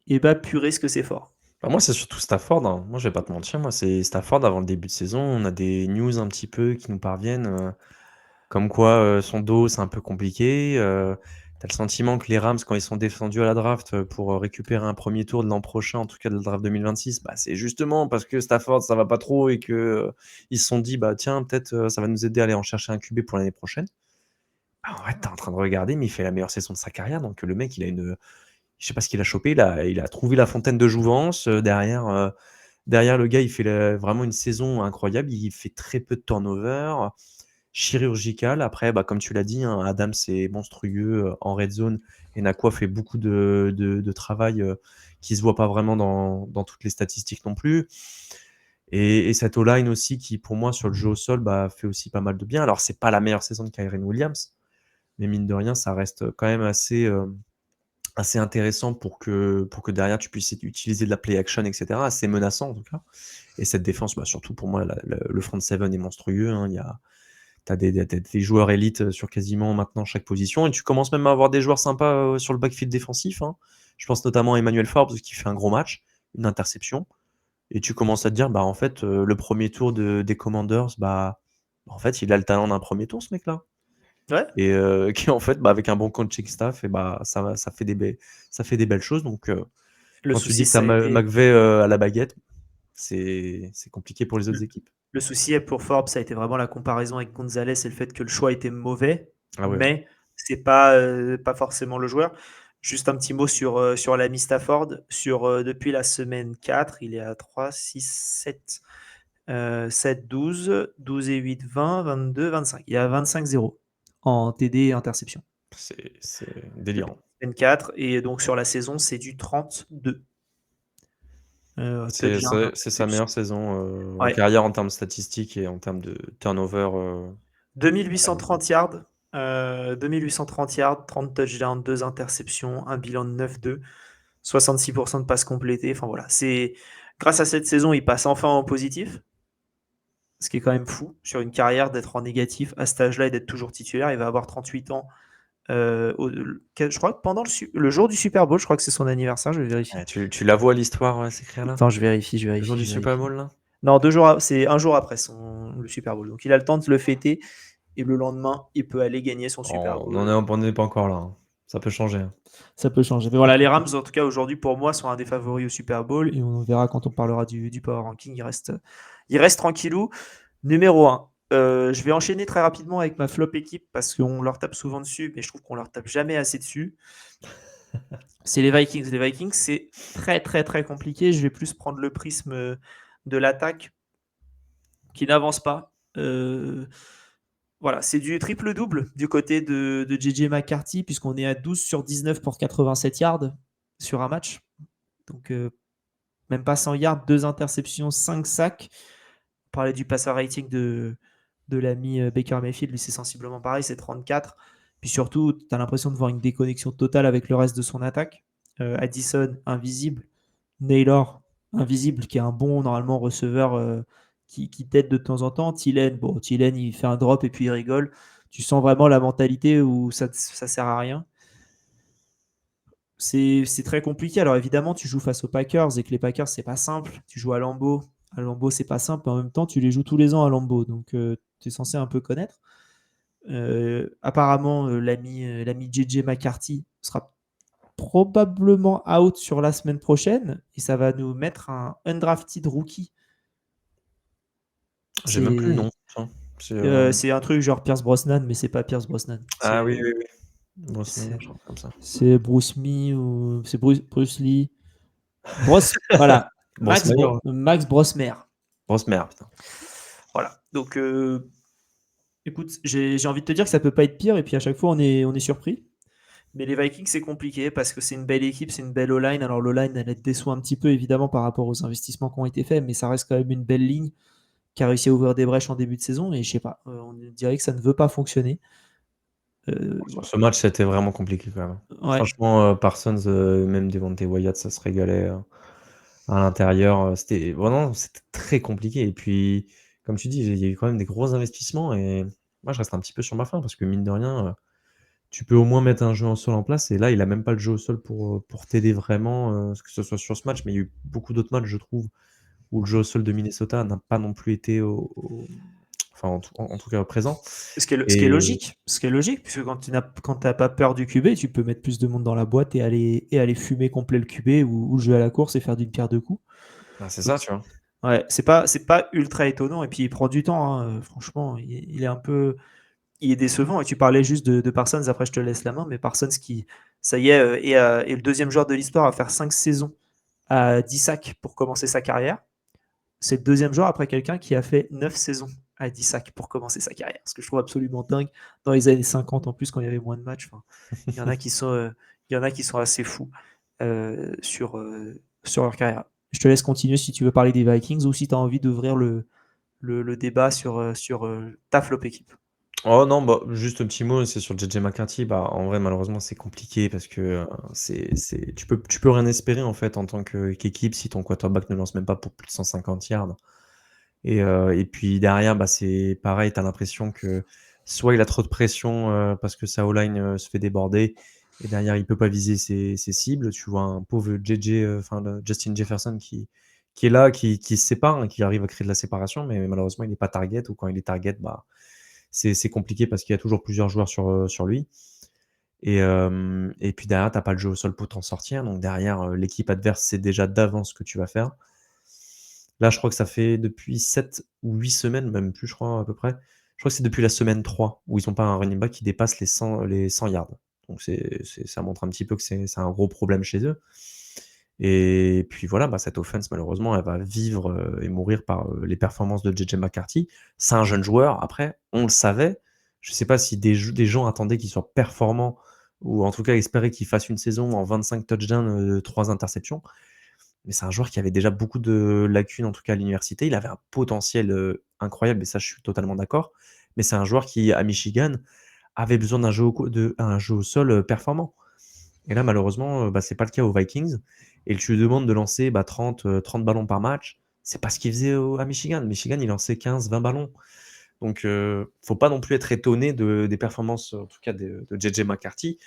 B: Ce que c'est fort.
G: Moi, c'est surtout Stafford, hein. Moi, je vais pas te mentir, moi, c'est Stafford avant le début de saison. On a des news un petit peu qui nous parviennent, comme quoi son dos, c'est un peu compliqué. T'as le sentiment que les Rams, quand ils sont descendus à la draft pour récupérer un premier tour de l'an prochain, en tout cas de la draft 2026, c'est justement parce que Stafford, ça va pas trop et que ils se sont dit, tiens, peut-être ça va nous aider à aller en chercher un QB pour l'année prochaine. En fait, t'es en train de regarder, mais il fait la meilleure saison de sa carrière. Donc le mec, il a une... Je sais pas ce qu'il a chopé, il a trouvé la fontaine de jouvence. Derrière, le gars, il fait vraiment une saison incroyable. Il fait très peu de turnover, chirurgical. Après, comme tu l'as dit, hein, Adams c'est monstrueux en red zone et Nakua fait beaucoup de travail qui se voit pas vraiment dans toutes les statistiques non plus. Et cette O-line aussi qui, pour moi, sur le jeu au sol, fait aussi pas mal de bien. Alors, c'est pas la meilleure saison de Kyren Williams, mais mine de rien, ça reste quand même assez intéressant pour que derrière tu puisses utiliser de la play action, etc. Assez menaçant en tout cas. Et cette défense, surtout pour moi, le front seven est monstrueux. Hein. T'as des joueurs élites sur quasiment maintenant chaque position. Et tu commences même à avoir des joueurs sympas sur le backfield défensif. Hein. Je pense notamment à Emmanuel Forbes qui fait un gros match, une interception. Et tu commences à te dire, en fait, le premier tour des Commanders, en fait, il a le talent d'un premier tour, ce mec-là.
B: Ouais.
G: Et qui en fait avec un bon coaching staff et ça fait des belles choses. Donc quand tu dis que t'as McVay à la baguette, c'est compliqué pour les autres équipes.
B: Le souci pour Forbes, ça a été vraiment la comparaison avec Gonzalez et le fait que le choix était mauvais, mais c'est pas forcément le joueur. Juste un petit mot sur l'ami Stafford. Depuis la semaine 4, il est à 3, 6, 7, 12 et 8, 20, 22, 25. Il est à 25-0 en TD et interception.
G: C'est délirant.
B: Semaine 4, et donc sur la saison, c'est du 32.
G: C'est sa meilleure saison en carrière en termes statistiques et en termes de turnover.
B: 2830 yards, 30 touchdowns, 2 interceptions, un bilan de 9-2, 66% de passes complétées. Enfin voilà, grâce à cette saison, il passe enfin en positif. Ce qui est quand même fou sur une carrière d'être en négatif à cet âge-là et d'être toujours titulaire. Il va avoir 38 ans. Je crois que pendant le jour du Super Bowl, je crois que c'est son anniversaire, je vais vérifier.
G: Tu la vois l'histoire s'écrire là?
B: Attends, je vérifie.
G: Le jour du Super Bowl là?
B: Non, c'est un jour après le Super Bowl. Donc il a le temps de le fêter et le lendemain, il peut aller gagner son Super Bowl.
G: On n'est pas encore là. Hein. Ça peut changer, hein.
B: Ça peut changer. Mais voilà, les Rams, en tout cas, aujourd'hui, pour moi, sont un des favoris au Super Bowl. Et on verra quand on parlera du Power Ranking. Il reste tranquillou. Numéro 1. Je vais enchaîner très rapidement avec ma flop équipe parce qu'on leur tape souvent dessus, mais je trouve qu'on leur tape jamais assez dessus. C'est les Vikings. Les Vikings, c'est très, très, très compliqué. Je vais plus prendre le prisme de l'attaque qui n'avance pas. Voilà, c'est du triple-double du côté de JJ McCarthy, puisqu'on est à 12 sur 19 pour 87 yards sur un match. Donc, même pas 100 yards, 2 interceptions, 5 sacs. On parlait du passer rating de l'ami Baker Mayfield, lui c'est sensiblement pareil, c'est 34. Puis surtout, tu as l'impression de voir une déconnexion totale avec le reste de son attaque. Addison, invisible. Naylor, invisible, qui est un bon, normalement, receveur qui t'aide de temps en temps. Thielen, il fait un drop et puis il rigole. Tu sens vraiment la mentalité où ça sert à rien. C'est très compliqué. Alors évidemment, tu joues face aux Packers et que les Packers, c'est pas simple. Tu joues à Lambeau. À Lambeau, c'est pas simple. Mais en même temps, tu les joues tous les ans à Lambeau. Donc, tu es censé un peu connaître. Apparemment, l'ami JJ McCarthy sera probablement out sur la semaine prochaine. Et ça va nous mettre un undrafted rookie.
G: J'ai même plus le nom.
B: C'est un truc genre Pierce Brosnan, mais c'est pas Pierce Brosnan.
G: Ah oui. Brosnan, genre comme ça.
B: C'est Bruce Lee ou c'est Bruce Lee. Voilà. Max Brosmer.
G: Brosmer, putain.
B: Voilà. Donc, écoute, j'ai envie de te dire que ça peut pas être pire, et puis à chaque fois, on est surpris. Mais les Vikings, c'est compliqué parce que c'est une belle équipe, c'est une belle O-line. Alors, l'O-line, elle déçoit un petit peu, évidemment, par rapport aux investissements qui ont été faits, mais ça reste quand même une belle ligne qui a réussi à ouvrir des brèches en début de saison, et je sais pas, on dirait que ça ne veut pas fonctionner.
G: Sur ce match, c'était vraiment compliqué quand même.
B: Ouais.
G: Franchement, Parsons, même Devontae Wyatt, ça se régalait à l'intérieur. C'était très compliqué. Et puis, comme tu dis, il y a eu quand même des gros investissements. Et moi, je reste un petit peu sur ma faim parce que mine de rien, tu peux au moins mettre un jeu au sol en place. Et là, il a même pas le jeu au sol pour t'aider vraiment, que ce soit sur ce match. Mais il y a eu beaucoup d'autres matchs, je trouve, où le jeu au sol de Minnesota n'a pas non plus été en tout cas présent.
B: Ce qui est logique, puisque quand tu n'as pas peur du QB, tu peux mettre plus de monde dans la boîte et aller fumer complet le QB ou jouer à la course et faire d'une pierre deux coups.
G: C'est ça, tu vois.
B: Ouais, c'est pas ultra étonnant, et puis il prend du temps, hein. Franchement, il est décevant. Et tu parlais juste de Parsons, après je te laisse la main, mais Parsons qui, ça y est, est le deuxième joueur de l'histoire à faire 5 saisons à 10 sacs pour commencer sa carrière. C'est le deuxième joueur après quelqu'un qui a fait 9 saisons à 10 sacs pour commencer sa carrière. Ce que je trouve absolument dingue. Dans les années 50, en plus, quand il y avait moins de matchs, il y en a qui sont assez fous sur leur carrière. Je te laisse continuer si tu veux parler des Vikings ou si tu as envie d'ouvrir le débat sur ta flop équipe.
G: Oh non, juste un petit mot, c'est sur JJ McCarthy. En vrai, malheureusement, c'est compliqué parce que tu peux rien espérer en fait en tant qu'équipe si ton quarterback ne lance même pas pour plus de 150 yards. Et puis derrière, c'est pareil, tu as l'impression que soit il a trop de pression parce que sa O-line se fait déborder et derrière il peut pas viser ses cibles. Tu vois un pauvre Justin Jefferson qui est là, qui se sépare, hein, qui arrive à créer de la séparation, mais malheureusement il n'est pas target, ou quand il est target, c'est compliqué parce qu'il y a toujours plusieurs joueurs sur lui. Et puis derrière, tu n'as pas le jeu au sol pour t'en sortir. Donc derrière, l'équipe adverse sait déjà d'avance ce que tu vas faire. Là, je crois que ça fait depuis 7 ou 8 semaines, même plus, je crois, à peu près. Je crois que c'est depuis la semaine 3 où ils n'ont pas un running back qui dépasse les 100 yards. Donc ça montre un petit peu que c'est un gros problème chez eux. Et puis voilà, cette offense, malheureusement, elle va vivre et mourir par les performances de JJ McCarthy. C'est un jeune joueur, après, on le savait. Je ne sais pas si des gens attendaient qu'il soit performant, ou en tout cas espéraient qu'il fasse une saison en 25 touchdowns, 3 interceptions. Mais c'est un joueur qui avait déjà beaucoup de lacunes, en tout cas à l'université. Il avait un potentiel incroyable, et ça, je suis totalement d'accord. Mais c'est un joueur qui, à Michigan, avait besoin d'un jeu au sol performant. Et là, malheureusement, c'est pas le cas aux Vikings. Et tu lui demandes de lancer 30 ballons par match. C'est pas ce qu'il faisait à Michigan. Michigan, il lançait 15-20 ballons. Donc, faut pas non plus être étonné des performances, en tout cas de JJ McCarthy,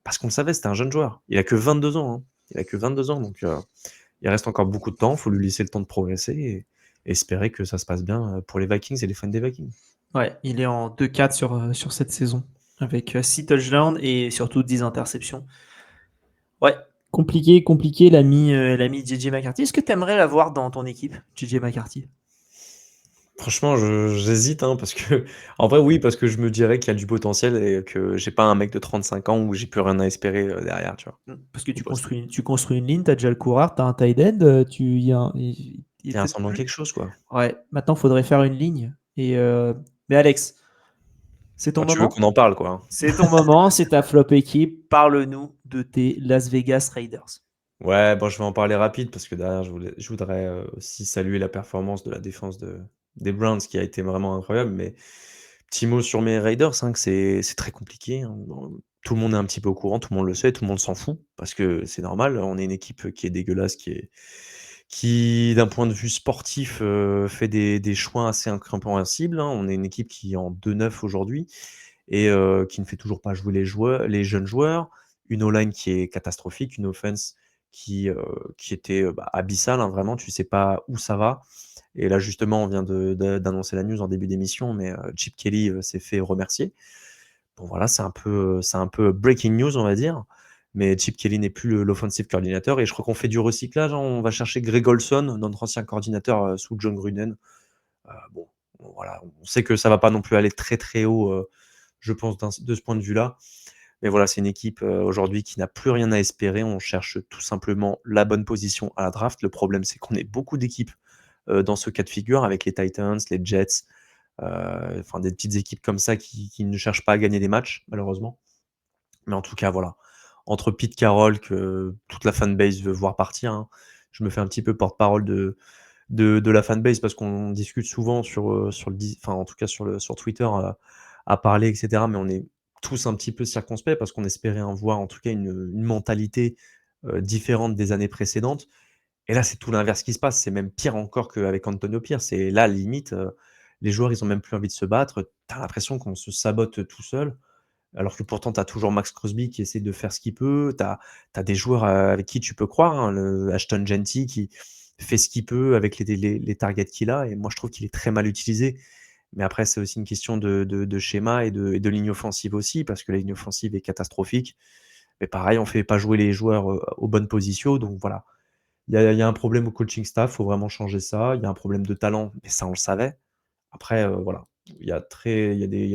G: parce qu'on le savait, c'était un jeune joueur. Il a que 22 ans. Hein. Il a que 22 ans, donc il reste encore beaucoup de temps. Il faut lui laisser le temps de progresser et espérer que ça se passe bien pour les Vikings et les fans des Vikings.
B: Ouais, il est en 2-4 sur cette saison. avec 6 touchdowns et surtout 10 interceptions. Ouais, compliqué l'ami JJ McCarthy. Est-ce que tu aimerais l'avoir dans ton équipe, JJ McCarthy?
G: Franchement, j'hésite, hein, parce que, en vrai, oui, parce que je me dirais qu'il y a du potentiel et que j'ai pas un mec de 35 ans où j'ai plus rien à espérer derrière, tu vois.
B: Parce que tu
G: Impossible.
B: construis une ligne, tu as déjà le coureur, tu as un tight end, il y a
G: Il y a un semblant de quelque chose, quoi.
B: Ouais, maintenant, il faudrait faire une ligne. Mais Alex, c'est ton
G: Quand tu veux
B: moment.
G: qu'on en parle, quoi.
B: C'est ton moment, c'est ta flop équipe. Parle-nous de tes Las Vegas Raiders.
G: Ouais, bon, je vais en parler rapide parce que derrière, je voudrais aussi saluer la performance de la défense des Browns qui a été vraiment incroyable. Mais petit mot sur mes Raiders, hein, que c'est très compliqué, hein. Tout le monde est un petit peu au courant, tout le monde le sait, tout le monde s'en fout parce que c'est normal. On est une équipe qui est dégueulasse, qui d'un point de vue sportif, fait des choix assez incompréhensibles, hein. On est une équipe qui est en 2-9 aujourd'hui et qui ne fait toujours pas jouer les jeunes joueurs. Une O-line qui est catastrophique, une offense qui était, abyssale, hein, vraiment, tu sais pas où ça va. Et là, justement, on vient d'annoncer la news en début d'émission, mais Chip Kelly, s'est fait remercier. Bon voilà, c'est un peu breaking news, on va dire. Mais Chip Kelly n'est plus l'offensive coordinator et je crois qu'on fait du recyclage, hein. On va chercher Greg Olson, notre ancien coordinateur, sous John Gruden. Bon, voilà, on sait que ça va pas non plus aller très, très haut, je pense de ce point de vue-là. Mais voilà, c'est une équipe, aujourd'hui qui n'a plus rien à espérer. On cherche tout simplement la bonne position à la draft. Le problème, c'est qu'on est beaucoup d'équipes, dans ce cas de figure avec les Titans, les Jets, enfin des petites équipes comme ça qui ne cherchent pas à gagner des matchs, malheureusement. Mais en tout cas, voilà, entre Pete Carroll que toute la fanbase veut voir partir, hein, je me fais un petit peu porte-parole de la fanbase parce qu'on discute souvent sur le dis enfin, en tout cas sur Twitter, à parler et cetera, mais on est tous un petit peu circonspects parce qu'on espérait en voir en tout cas une mentalité, différente des années précédentes et là, c'est tout l'inverse qui se passe. C'est même pire encore qu'avec Antonio Pierce. C'est là, limite, les joueurs, ils ont même plus envie de se battre. Tu as l'impression qu'on se sabote tout seul, alors que pourtant tu as toujours Max Crosby qui essaie de faire ce qu'il peut. Tu as des joueurs, avec qui tu peux croire, hein, le Ashton Genty qui fait ce qu'il peut avec les targets qu'il a et moi je trouve qu'il est très mal utilisé. Mais après, c'est aussi une question de schéma et de ligne offensive aussi parce que la ligne offensive est catastrophique. Mais pareil, on fait pas jouer les joueurs, aux bonnes positions donc voilà. Il y a un problème au coaching staff, faut vraiment changer ça. Il y a un problème de talent, mais ça on le savait. Après, voilà, il y a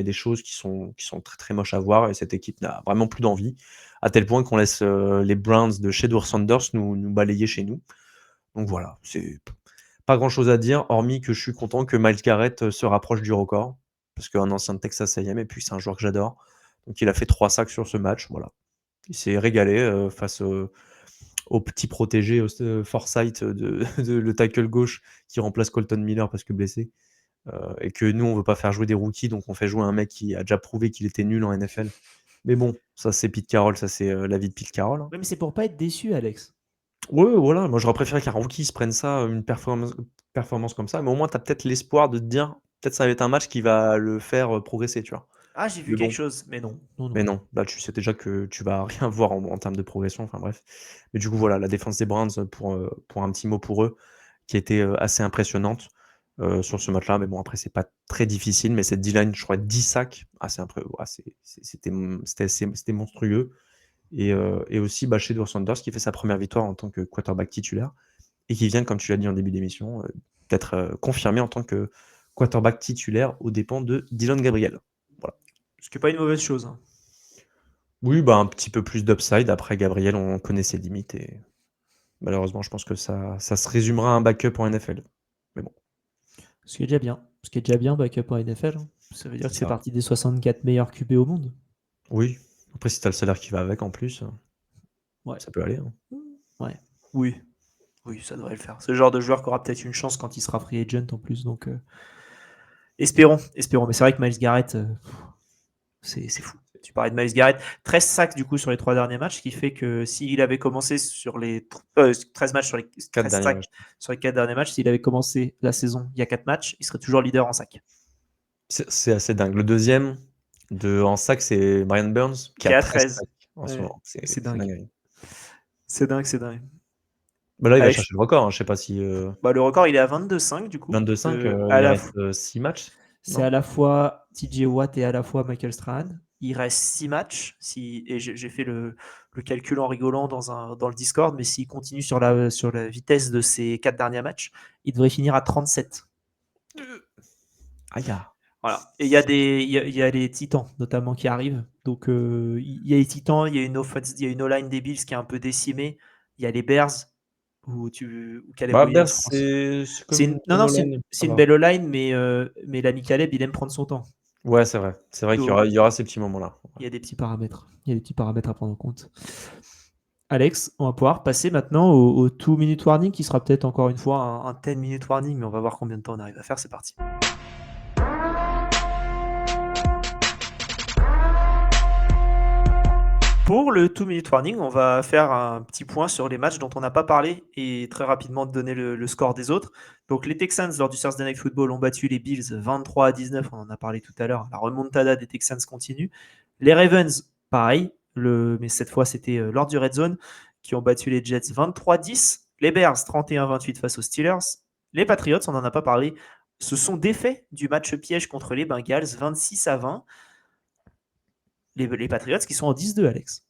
G: des choses qui sont très, très moches à voir et cette équipe n'a vraiment plus d'envie, à tel point qu'on laisse, les Browns de Shedeur Sanders nous balayer chez nous. Donc voilà, c'est pas grand-chose à dire, hormis que je suis content que Myles Garrett, se rapproche du record, parce qu'un ancien de Texas A&M et puis c'est un joueur que j'adore. Donc il a fait 3 sacs sur ce match, voilà. Il s'est régalé, face, au petit protégé, Forsyth le tackle gauche qui remplace Colton Miller parce que blessé. Et que nous, on veut pas faire jouer des rookies, donc on fait jouer un mec qui a déjà prouvé qu'il était nul en NFL. Mais bon, ça c'est Pete Carroll, ça c'est l'avis de Pete Carroll, hein.
B: Oui, mais c'est pour pas être déçu, Alex.
G: Ouais, voilà, moi j'aurais préféré qu'un rookie se prenne ça, une performance comme ça, mais au moins tu as peut-être l'espoir de te dire, peut-être ça va être un match qui va le faire progresser, tu vois.
B: Ah, j'ai vu
G: Mais
B: quelque
G: bon,
B: chose, mais non. Non,
G: mais
B: non.
G: non, là tu sais déjà que tu vas rien voir en termes de progression, enfin bref. Mais du coup, voilà, la défense des Browns, pour un petit mot pour eux, qui a été assez impressionnante sur ce match-là. Mais bon, après, c'est pas très difficile, mais cette D-line, je crois, 10 sacs, c'était monstrueux. Et aussi, Shedeur Sanders qui fait sa première victoire en tant que quarterback titulaire et qui vient, comme tu l'as dit en début d'émission, d'être confirmé en tant que quarterback titulaire aux dépens de Dylan Gabriel. Voilà.
B: Ce qui n'est pas une mauvaise chose, hein.
G: Oui, un petit peu plus d'upside. Après, Gabriel, on connaît ses limites et malheureusement, je pense que ça se résumera à un backup en NFL. Mais bon,
B: Ce qui est déjà bien. Ce qui est déjà bien, backup en NFL, hein. Ça veut dire
G: c'est
B: que c'est
G: ça.
B: parti des 64 meilleurs QB au monde.
G: Oui. Après, si tu as le salaire qui va avec en plus,
B: Ouais.
G: ça peut aller, hein.
B: Ouais. Oui. Oui, ça devrait le faire. C'est le genre de joueur qui aura peut-être une chance quand il sera free agent en plus. Donc, espérons. Mais c'est vrai que Myles Garrett, c'est fou. Tu parlais de Myles Garrett, 13 sacs du coup sur les 3 derniers matchs, ce qui fait que s'il avait commencé sur les 13 matchs sur les 13 sacs sur les 4 derniers matchs, s'il avait commencé la saison il y a 4 matchs, il serait toujours leader en sacs.
G: C'est assez dingue. Le deuxième en sac, c'est Brian Burns qui a 13 sacs en ce moment.
B: C'est dingue.
G: dingue.
B: C'est dingue.
G: Là, il va
B: Allez,
G: chercher le record, hein. Je sais pas si
B: le record, il est à 22-5 du coup.
G: 22-5,
B: à
G: il
B: la
G: reste 6 matchs.
B: C'est à la fois TJ Watt et à la fois Michael Strahan. il reste 6 matchs. Et j'ai fait le calcul en rigolant dans le Discord, mais s'il continue sur la vitesse de ses 4 derniers matchs, il devrait finir à 37.
G: Aïe.
B: Voilà. Et il y a les Titans, notamment, qui arrivent. Donc, il y a les Titans, il y a une O-line des Bills qui est un peu décimée. Il y a les Bears, où Caleb
G: Bah,
B: Williams,
G: Bears,
B: je pense.
G: c'est
B: C'est
G: comme
B: une, non, non, c'est
G: Nolan, ça
B: une
G: va.
B: belle O-line, mais l'ami Caleb, il aime prendre son temps.
G: Ouais, c'est vrai. C'est vrai qu'il
B: Donc,
G: y aura ces petits moments-là.
B: il y a des petits paramètres. Il y a des petits paramètres à prendre en compte. Alex, on va pouvoir passer maintenant au 2-minute warning, qui sera peut-être encore une fois un 10-minute warning, mais on va voir combien de temps on arrive à faire. C'est parti. Pour le 2-minute warning, on va faire un petit point sur les matchs dont on n'a pas parlé et très rapidement donner le score des autres. Donc les Texans, lors du Thursday Night Football, ont battu les Bills 23-19, on en a parlé tout à l'heure. La remontada des Texans continue. Les Ravens, pareil, mais cette fois c'était lors du Red Zone, qui ont battu les Jets 23-10. Les Bears 31-28 face aux Steelers. Les Patriots, on n'en a pas parlé, se sont défaits du match piège contre les Bengals 26-20. Les Patriots qui sont en 10-2, Alex.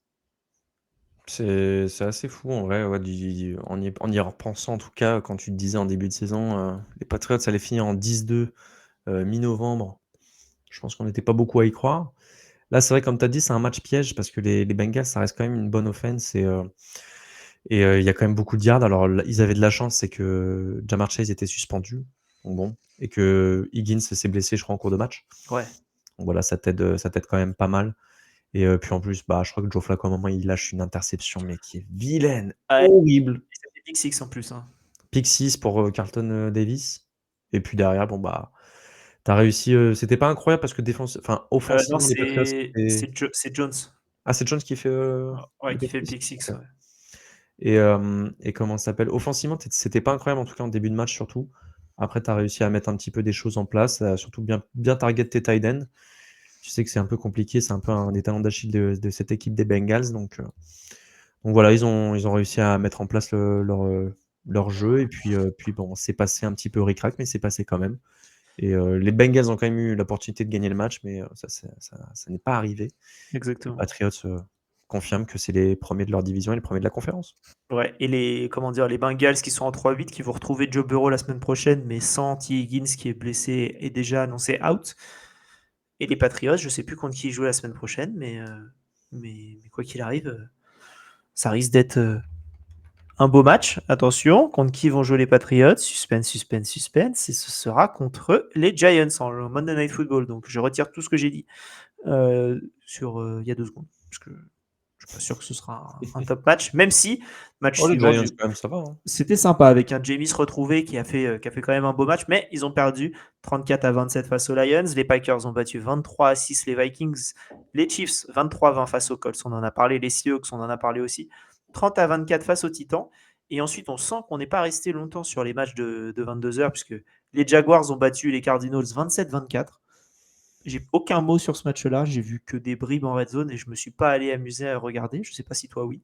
G: C'est assez fou en vrai, ouais, en y repensant en tout cas, quand tu te disais en début de saison, les Patriots allaient finir en 10-2 mi-novembre. Je pense qu'on n'était pas beaucoup à y croire. Là, c'est vrai, comme tu as dit, c'est un match piège parce que les Bengals, ça reste quand même une bonne offense et il y a quand même beaucoup de yards. Alors, ils avaient de la chance, c'est que Ja'Marr Chase était suspendu, donc bon, et que Higgins s'est blessé, je crois, en cours de match.
B: Ouais.
G: Donc voilà, ça t'aide quand même pas mal. Et puis en plus, je crois que Joe Flacco, à un moment, il lâche une interception, mais qui est vilaine, horrible.
B: C'était pick six en plus. Hein.
G: Pick 6 pour Carlton Davis. Et puis derrière, t'as réussi. C'était pas incroyable parce que
B: Non,
G: offensivement, les Patriots,
B: c'est Jones.
G: Ah, c'est Jones qui fait.
B: Ouais, qui
G: pick
B: fait le
G: six
B: pick six.
G: Ok.
B: Ouais.
G: Et comment ça s'appelle? Offensivement, c'était pas incroyable, en tout cas en début de match surtout. Après, tu as réussi à mettre un petit peu des choses en place, surtout bien target tes tight ends. Tu sais que c'est un peu compliqué, c'est un peu un des talents d'Achille de cette équipe des Bengals. Donc voilà, ils ont réussi à mettre en place leur jeu. Et puis bon, c'est passé un petit peu ric-rac, mais c'est passé quand même. Et les Bengals ont quand même eu l'opportunité de gagner le match, mais ça n'est pas arrivé.
B: Exactement.
G: Les Patriots confirment que c'est les premiers de leur division et les premiers de la conférence.
B: Ouais, et les Bengals qui sont en 3-8, qui vont retrouver Joe Burrow la semaine prochaine, mais sans T. Higgins qui est blessé et déjà annoncé out. Et les Patriots, je sais plus contre qui ils jouent la semaine prochaine, mais quoi qu'il arrive, ça risque d'être un beau match. Attention, contre qui vont jouer les Patriots? Suspense. Et ce sera contre les Giants en Monday Night Football. Donc je retire tout ce que j'ai dit il y a 2 secondes. Parce que je suis pas sûr que ce sera un top match, même si match
G: les
B: suivant,
G: Giants, quand même, ça va. Hein.
B: c'était sympa avec un Jameis retrouvé qui a fait quand même un beau match, mais ils ont perdu 34-27 face aux Lions. Les Packers ont battu 23-6 les Vikings. Les Chiefs 23-20 face aux Colts, on en a parlé. Les Seahawks, on en a parlé aussi. 30-24 face aux Titans. Et ensuite, on sent qu'on n'est pas resté longtemps sur les matchs de 22h, puisque les Jaguars ont battu les Cardinals 27-24. J'ai aucun mot sur ce match-là. J'ai vu que des bribes en red zone et je me suis pas allé amuser à regarder. Je sais pas si toi, oui.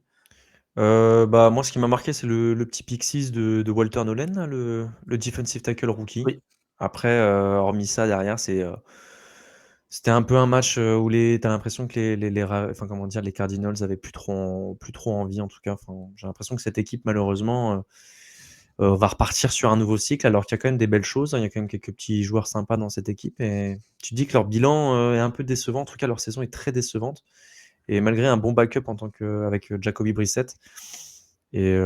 G: Moi, ce qui m'a marqué, c'est le petit pick 6 de Walter Nolan, là, le defensive tackle rookie.
B: Oui.
G: Après, hormis ça, derrière, c'était un peu un match où t'as l'impression que les Cardinals avaient plus trop envie, en tout cas. J'ai l'impression que cette équipe, malheureusement, va repartir sur un nouveau cycle, alors qu'il y a quand même des belles choses. Hein. Il y a quand même quelques petits joueurs sympas dans cette équipe. Et tu te dis que leur bilan est un peu décevant. En tout cas, leur saison est très décevante. Et malgré un bon backup avec Jacoby Brissett, et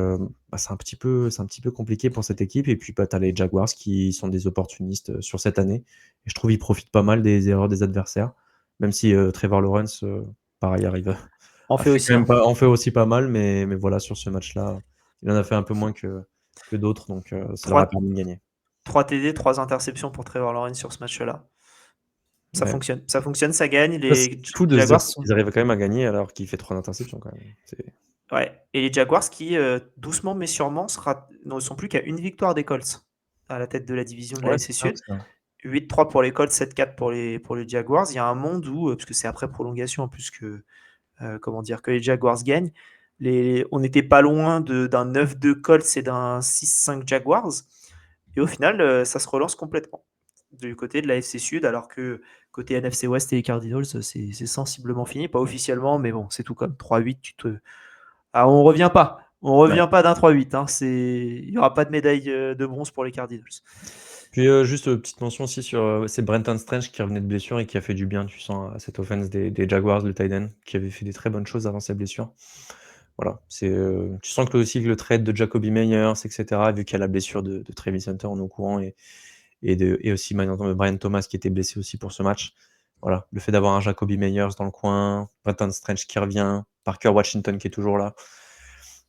G: c'est un petit peu compliqué pour cette équipe. Et puis tu as les Jaguars qui sont des opportunistes sur cette année. Et je trouve qu'ils profitent pas mal des erreurs des adversaires, même si Trevor Lawrence, pareil, arrive.
B: En fait
G: aussi pas mal, mais voilà, sur ce match-là, il en a fait un peu moins que d'autres, donc ça leur a permis de gagner.
B: 3 TD, 3 interceptions pour Trevor Lawrence sur ce match-là. Ça fonctionne, ça gagne. Les
G: fou de
B: Jaguars
G: ils arrivent quand même à gagner alors qu'il fait 3 interceptions quand même.
B: Ouais, et les Jaguars qui, doucement mais sûrement, ne sont plus qu'à une victoire des Colts à la tête de la division de la NFC Sud. 8-3 pour les Colts, 7-4 pour les Jaguars. Il y a un monde où, parce que c'est après prolongation en plus que les Jaguars gagnent, on n'était pas loin d'un 9-2 Colts et d'un 6-5 Jaguars. Et au final, ça se relance complètement. du côté de la FC Sud, alors que côté NFC West et les Cardinals, c'est sensiblement fini. Pas officiellement, mais bon, c'est tout comme 3-8. Ah, on revient pas. On revient pas d'un 3-8. Hein. Il n'y aura pas de médaille de bronze pour les Cardinals.
G: Puis juste petite mention aussi sur c'est Brenton Strange qui revenait de blessure et qui a fait du bien, tu sens, à cette offense des Jaguars, le tight end, qui avait fait des très bonnes choses avant sa blessure. Voilà, tu sens que aussi le trade de Jacoby Meyers, etc., vu qu'il y a la blessure de Travis Hunter, on est au courant, et aussi maintenant Brian Thomas qui était blessé aussi pour ce match. Voilà, le fait d'avoir un Jacoby Meyers dans le coin, Brenton Strange qui revient, Parker Washington qui est toujours là.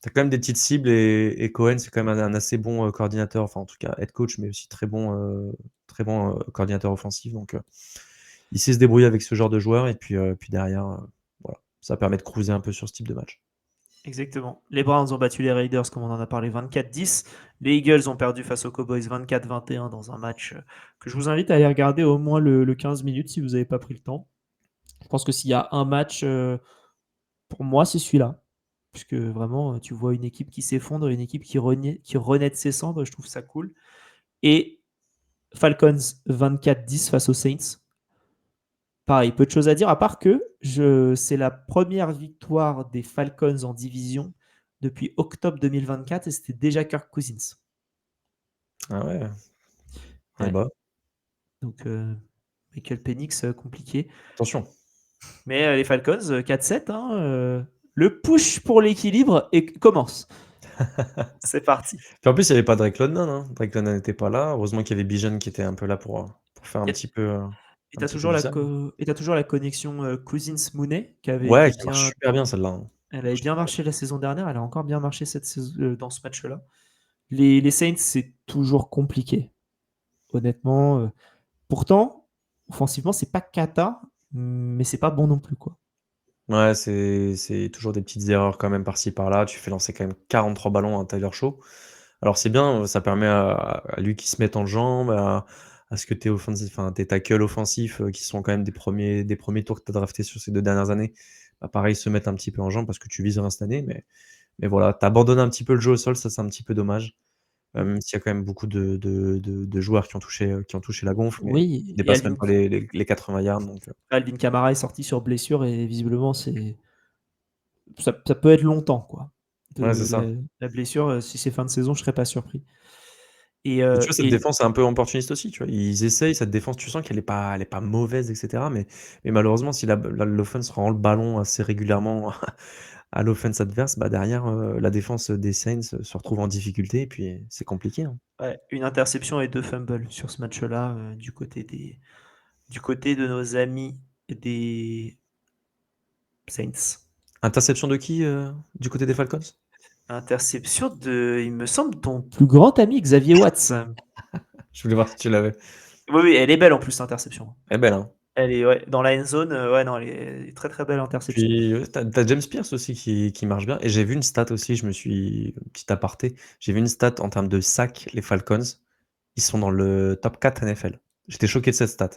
G: T'as quand même des petites cibles et Cohen, c'est quand même un assez bon coordinateur, enfin en tout cas head coach, mais aussi très bon coordinateur offensif. Donc il sait se débrouiller avec ce genre de joueurs et puis derrière, voilà, ça permet de cruiser un peu sur ce type de match.
B: Exactement. Les Browns ont battu les Raiders, comme on en a parlé, 24-10. Les Eagles ont perdu face aux Cowboys 24-21 dans un match que je vous invite à aller regarder au moins le 15 minutes si vous n'avez pas pris le temps. Je pense que s'il y a un match, pour moi, c'est celui-là. Puisque vraiment, tu vois une équipe qui s'effondre, une équipe qui renaît de ses cendres, je trouve ça cool. Et Falcons 24-10 face aux Saints. Pareil, peu de choses à dire, à part que c'est la première victoire des Falcons en division depuis octobre 2024 et c'était déjà Kirk Cousins.
G: Ah ouais.
B: Ouais.
G: Bah.
B: Donc, Michael Penix, compliqué.
G: Attention.
B: Mais les Falcons, 4-7, hein, le push pour l'équilibre commence. C'est parti.
G: Puis en plus, il n'y avait pas Drake London. Hein. Drake London n'était pas là. Heureusement qu'il y avait Bijan qui était un peu là pour faire un petit peu.
B: Et tu as toujours la connexion Cousins-Mounet qui avait
G: Ouais, qui marche super bien celle-là. Hein.
B: Elle avait bien marché la saison dernière, elle a encore bien marché cette saison, dans ce match-là. Les Saints, c'est toujours compliqué, honnêtement. Pourtant, offensivement, c'est pas cata, mais c'est pas bon non plus, quoi.
G: Ouais, c'est toujours des petites erreurs quand même par-ci par-là. Tu fais lancer quand même 43 ballons à Tyler Shaw. Alors c'est bien, ça permet à lui qui se mette en jambes, à ce que tes tackles offensifs qui sont quand même des premiers tours que tu as draftés sur ces 2 dernières années, bah pareil, se mettent un petit peu en jambes parce que tu vises rien cette année. Mais voilà, tu abandonnes un petit peu le jeu au sol, ça c'est un petit peu dommage. Même s'il y a quand même beaucoup de joueurs qui ont touché la gonfle, mais
B: Oui,
G: ils dépassent même pas les 80 yards. Donc,
B: Alvin Kamara est sorti sur blessure et visiblement, ça peut être longtemps, quoi.
G: Ouais, c'est ça.
B: La blessure, si c'est fin de saison, je serais pas surpris. Et
G: tu vois, cette défense est un peu opportuniste aussi, tu vois. Ils essayent cette défense, tu sens qu'elle est pas mauvaise, etc. Mais malheureusement, si l'offense rend le ballon assez régulièrement à l'offense adverse, bah derrière, la défense des Saints se retrouve en difficulté et puis c'est compliqué. Hein.
B: Ouais, une interception et 2 fumbles sur ce match-là, du côté de nos amis des Saints.
G: Interception de qui du côté des Falcons?
B: Interception il me semble, ton plus grand ami Xavier Watts.
G: Je voulais voir si tu l'avais.
B: Oui, elle est belle en plus, l'interception.
G: Elle est belle, hein.
B: Elle est dans la end zone, non, elle est très très belle interception.
G: Puis t'as James Pierce aussi qui marche bien. Et j'ai vu une stat aussi, petit aparté, j'ai vu une stat en termes de sacs, les Falcons, ils sont dans le top 4 NFL. J'étais choqué de cette stat.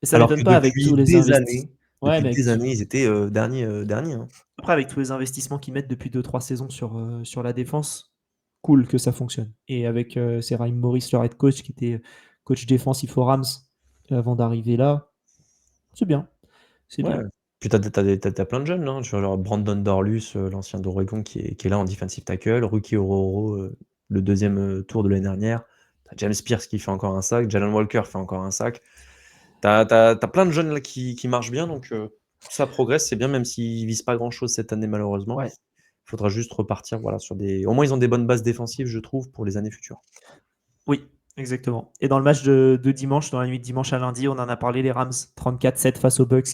B: Et ça m'étonne pas avec tous les
G: investissements. Depuis des années, ils étaient derniers. Hein.
B: Après, avec tous les investissements qu'ils mettent depuis 2-3 saisons sur la défense, cool que ça fonctionne. Et avec c'est Raheem Morris, leur head coach, qui était coach défensif aux Rams avant d'arriver là, c'est bien. C'est bien.
G: Puis t'as plein de jeunes, là. Tu vois, genre Brandon Dorlus, l'ancien d'Oregon, qui est là en defensive tackle, Ruki Ororo, le 2e tour de l'année dernière. T'as James Pierce qui fait encore un sac, Jalen Walker fait encore un sac. T'as plein de jeunes là qui marchent bien, donc ça progresse, c'est bien, même s'ils visent pas grand-chose cette année malheureusement.
B: Ouais.
G: Il faudra juste repartir voilà, sur des... Au moins, ils ont des bonnes bases défensives, je trouve, pour les années futures.
B: Oui, exactement. Et dans le match de dimanche, dans la nuit de dimanche à lundi, on en a parlé, les Rams 34-7 face aux Bucks.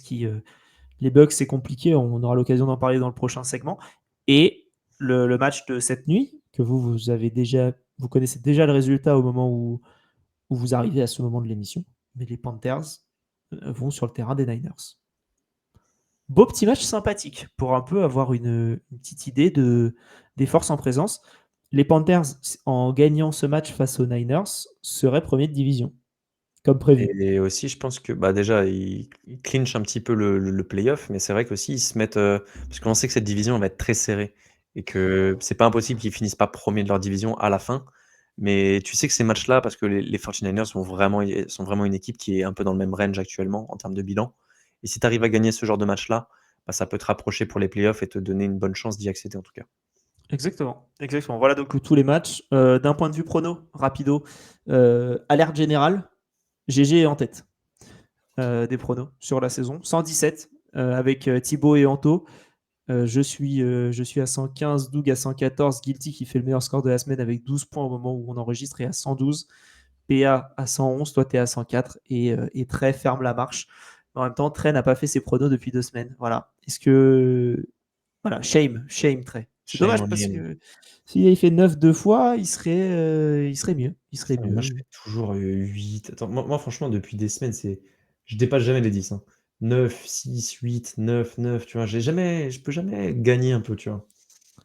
B: Les Bucks, c'est compliqué, on aura l'occasion d'en parler dans le prochain segment. Et le match de cette nuit, que vous connaissez déjà le résultat au moment où vous arrivez à ce moment de l'émission, mais les Panthers vont sur le terrain des Niners. Beau petit match sympathique pour un peu avoir une petite idée des forces en présence. Les Panthers, en gagnant ce match face aux Niners, seraient premiers de division, comme prévu.
G: Et aussi, je pense que déjà, ils clinchent un petit peu le playoff, mais c'est vrai qu'aussi, ils se mettent... parce qu'on sait que cette division va être très serrée et que c'est pas impossible qu'ils finissent pas premiers de leur division à la fin. Mais tu sais que ces matchs-là, parce que les 49ers sont vraiment une équipe qui est un peu dans le même range actuellement en termes de bilan. Et si tu arrives à gagner ce genre de match-là, bah, ça peut te rapprocher pour les playoffs et te donner une bonne chance d'y accéder en tout cas.
B: Exactement, exactement. Voilà donc tous les matchs. D'un point de vue prono, rapido, alerte générale, GG est en tête des pronos sur la saison. 117 avec Thibaut et Anto. Je suis à 115, Doug à 114, Guilty qui fait le meilleur score de la semaine avec 12 points au moment où on enregistre est à 112, PA à 111, toi tu es à 104 et Trey ferme la marche. En même temps, Trey n'a pas fait ses pronos depuis 2 semaines. Voilà. Est-ce que. Voilà, shame Trey. C'est
G: Shame
B: dommage
G: on
B: parce
G: him.
B: que s'il avait fait 9 deux fois, il serait mieux. Il serait
G: Putain,
B: mieux.
G: moi, je fais toujours 8. Attends, moi, franchement, depuis des semaines, je dépasse jamais les 10. 9, 6, 8, 9, 9. Tu vois, je peux jamais gagner un peu, tu vois.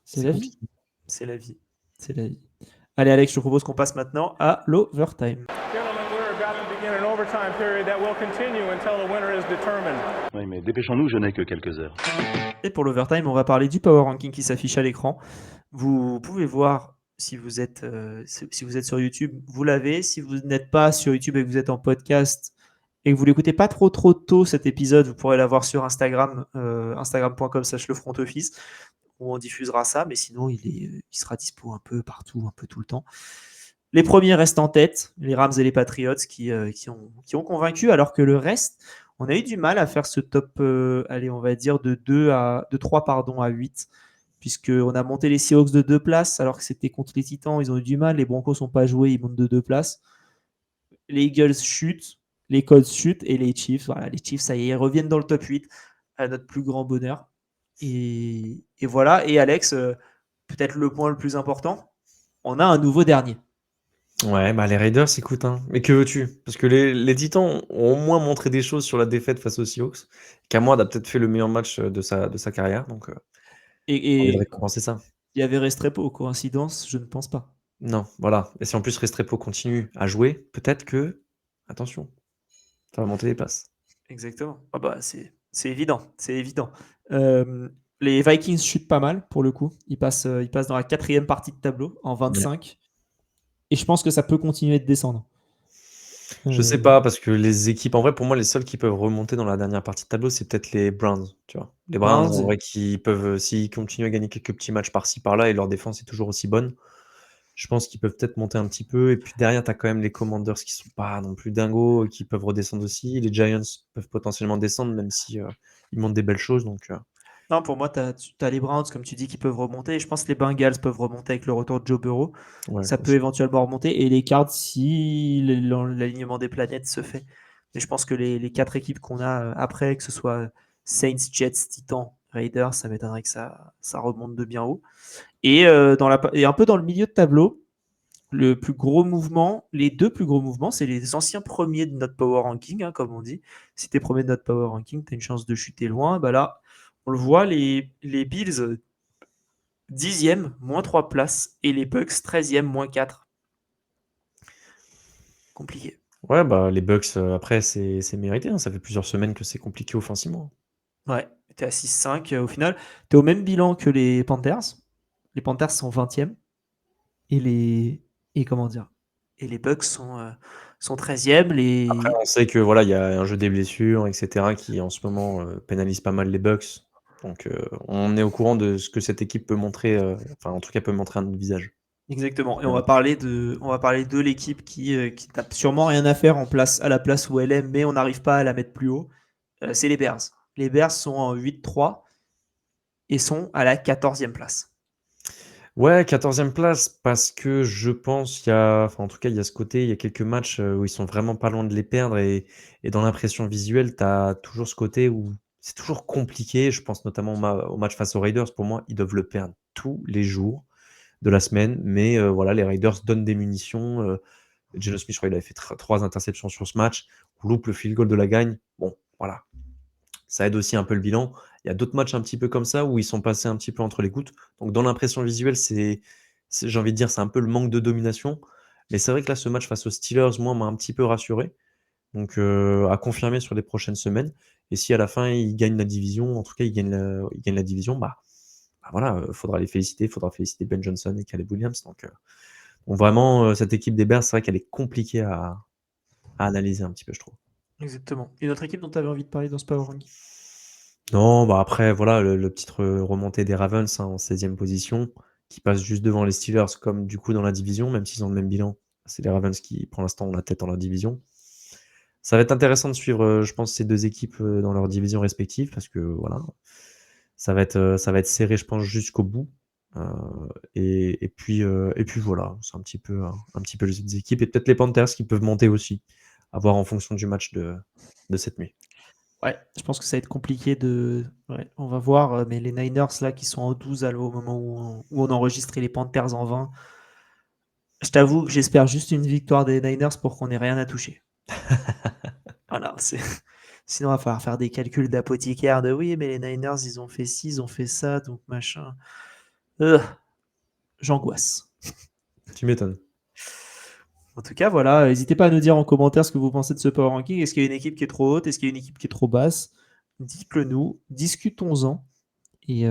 B: C'est
G: C'est
B: la vie.
G: compliqué.
B: C'est la vie. C'est la vie. Allez, Alex, je te propose qu'on passe maintenant à l'overtime.
I: Oui, mais dépêchons-nous, je n'ai que quelques heures.
B: Et pour l'overtime, on va parler du power ranking qui s'affiche à l'écran. Vous pouvez voir si vous êtes sur YouTube, vous l'avez. Si vous n'êtes pas sur YouTube et que vous êtes en podcast et que vous l'écoutez pas trop tôt cet épisode, vous pourrez l'avoir sur Instagram, instagram.com/lefrontoffice, où on diffusera ça. Mais sinon, il sera dispo un peu partout, un peu tout le temps. Les premiers restent en tête, les Rams et les Patriots qui ont convaincu, alors que le reste, on a eu du mal à faire ce top, allez, on va dire de 3 à 8, puisqu'on a monté les Seahawks de 2 places, alors que c'était contre les Titans, ils ont eu du mal, les Broncos n'ont pas joué, ils montent de 2 places. Les Eagles chutent, les Colts chutent, et les Chiefs, voilà, les Chiefs, ça y est, ils reviennent dans le top 8, à notre plus grand bonheur. Et voilà, et Alex, peut-être le point le plus important, on a un nouveau dernier.
G: Ouais, bah les Raiders, écoute, hein. Mais que veux-tu? Parce que les Titans ont au moins montré des choses sur la défaite face aux Seahawks. Kamara a peut-être fait le meilleur match de sa carrière, donc j'ai envie de
B: Et
G: récompenser ça.
B: il y avait Restrepo, coïncidence, je ne pense pas.
G: Non, voilà. Et si en plus Restrepo continue à jouer, peut-être que, attention, ça va monter les places.
B: Exactement. Ah bah, c'est évident, c'est évident. Les Vikings chutent pas mal pour le coup. Ils passent dans la 4e partie de tableau en 25. Et je pense que ça peut continuer de descendre.
G: Je sais pas, parce que les équipes, en vrai, pour moi, les seuls qui peuvent remonter dans la dernière partie de tableau, c'est peut-être les Browns, tu vois. Les Browns, en
B: Browns,
G: vrai, qui peuvent, s'ils continuent à gagner quelques petits matchs par-ci, par-là, et leur défense est toujours aussi bonne, je pense qu'ils peuvent peut-être monter un petit peu. Et puis derrière, tu as quand même les Commanders qui sont pas non plus dingos, qui peuvent redescendre aussi. Les Giants peuvent potentiellement descendre, même si ils montrent des belles choses. Donc,
B: non, pour moi, tu as les Browns, comme tu dis, qui peuvent remonter. Et je pense que les Bengals peuvent remonter avec le retour de Joe Burrow.
G: ouais,
B: Ça peut
G: aussi.
B: éventuellement remonter. Et les Cards, si l'alignement des planètes se fait. Mais je pense que les 4 équipes qu'on a après, que ce soit Saints, Jets, Titans, Raiders, ça m'étonnerait que ça remonte de bien haut. Et un peu dans le milieu de tableau, les deux plus gros mouvements, c'est les anciens premiers de notre power ranking, hein, comme on dit. Si tu es premier de notre power ranking, tu as une chance de chuter loin. Bah là, on le voit, les Bills 10e, moins 3 places, et les Bucks 13e, moins 4. Compliqué.
G: Ouais, bah, les Bucks, après, c'est mérité, hein. Ça fait plusieurs semaines que c'est compliqué offensivement.
B: Ouais, tu es à 6-5 au final. Tu es au même bilan que les Panthers. Les Panthers sont 20e. Et les Bucks sont 13e.
G: Après, on sait que voilà, il y a un jeu des blessures, etc., qui en ce moment pénalise pas mal les Bucks. Donc, on est au courant de ce que cette équipe peut montrer, enfin, en tout cas, peut montrer un autre visage.
B: Exactement. Et on va parler de l'équipe qui n'a sûrement rien à faire à la place où elle est, mais on n'arrive pas à la mettre plus haut. C'est les Bears. Les Bears sont en 8-3 et sont à la 14e place.
G: Ouais, 14e place, parce que je pense enfin, en tout cas, il y a ce côté, il y a quelques matchs où ils sont vraiment pas loin de les perdre, et dans l'impression visuelle, tu as toujours ce côté où c'est toujours compliqué. Je pense notamment au match face aux Raiders. Pour moi, ils doivent le perdre tous les jours de la semaine, mais voilà, les Raiders donnent des munitions. Geno Smith, je crois, il avait fait 3 interceptions sur ce match. On loupe le field goal de la gagne. Bon, voilà, ça aide aussi un peu le bilan. Il y a d'autres matchs un petit peu comme ça où ils sont passés un petit peu entre les gouttes. Donc, dans l'impression visuelle, j'ai envie de dire, c'est un peu le manque de domination. Mais c'est vrai que là, ce match face aux Steelers, moi, m'a un petit peu rassuré. Donc, à confirmer sur les prochaines semaines. Et si à la fin, ils gagnent la division, en tout cas, ils gagnent la division, voilà, faudra les féliciter. Il faudra féliciter Ben Johnson et Caleb Williams. Donc Donc vraiment, cette équipe des Bears, c'est vrai qu'elle est compliquée à analyser un petit peu, je trouve.
B: Exactement. Une autre équipe dont tu avais envie de parler dans ce Power Ranking?
G: Non, bah après, voilà, le petite remontée des Ravens en 16e position, qui passe juste devant les Steelers, comme du coup dans la division, même s'ils ont le même bilan. C'est les Ravens qui, pour l'instant, ont la tête dans la division. Ça va être intéressant de suivre, je pense, ces deux équipes dans leurs divisions respectives, parce que voilà, ça va être serré, je pense, jusqu'au bout. Et puis voilà, c'est un petit peu les autres équipes, et peut-être les Panthers qui peuvent monter aussi, à voir en fonction du match de cette nuit.
B: Ouais, je pense que ça va être compliqué de. Ouais, on va voir, mais les Niners là qui sont en 12 au moment où on enregistre et les Panthers en 20. Je t'avoue que j'espère juste une victoire des Niners pour qu'on ait rien à toucher. Voilà, sinon, il va falloir faire des calculs d'apothicaire de oui, mais les Niners, ils ont fait ci, ils ont fait ça, donc machin. J'angoisse.
G: Tu m'étonnes.
B: En tout cas, voilà, n'hésitez pas à nous dire en commentaire ce que vous pensez de ce Power Ranking. Est-ce qu'il y a une équipe qui est trop haute? Est-ce qu'il y a une équipe qui est trop basse? Dites-le nous, discutons-en. Et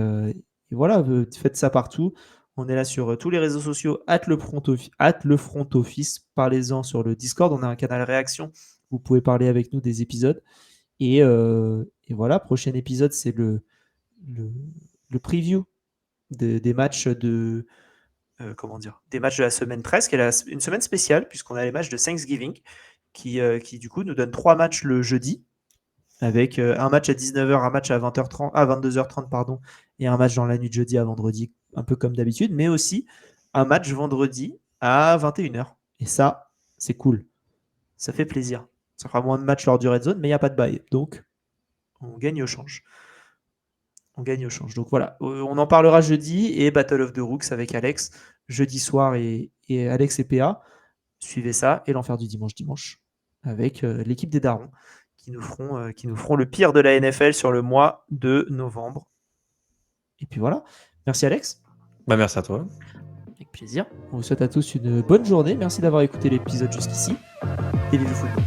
B: voilà, faites ça partout. On est là sur tous les réseaux sociaux, @le front office. Parlez-en sur le Discord. On a un canal réaction. Vous pouvez parler avec nous des épisodes. Et voilà, prochain épisode, c'est le preview des matchs de. Des matchs de la semaine 13, qui est une semaine spéciale, puisqu'on a les matchs de Thanksgiving, qui du coup nous donne 3 matchs le jeudi, avec un match à 19h, un match à 22h30, pardon, et un match dans la nuit de jeudi à vendredi, un peu comme d'habitude, mais aussi un match vendredi à 21h. Et ça, c'est cool. Ça fait plaisir. Ça fera moins de matchs lors du Red Zone, mais il n'y a pas de bye. Donc, on gagne au change. Donc voilà, on en parlera jeudi, et Battle of the Rooks avec Alex, jeudi soir, et Alex et PA. Suivez ça, et l'enfer du dimanche, avec l'équipe des Darons, qui nous feront le pire de la NFL sur le mois de novembre. Et puis voilà. Merci Alex.
G: Bah merci à toi.
B: Avec plaisir. On vous souhaite à tous une bonne journée. Merci d'avoir écouté l'épisode jusqu'ici. Et vive le football.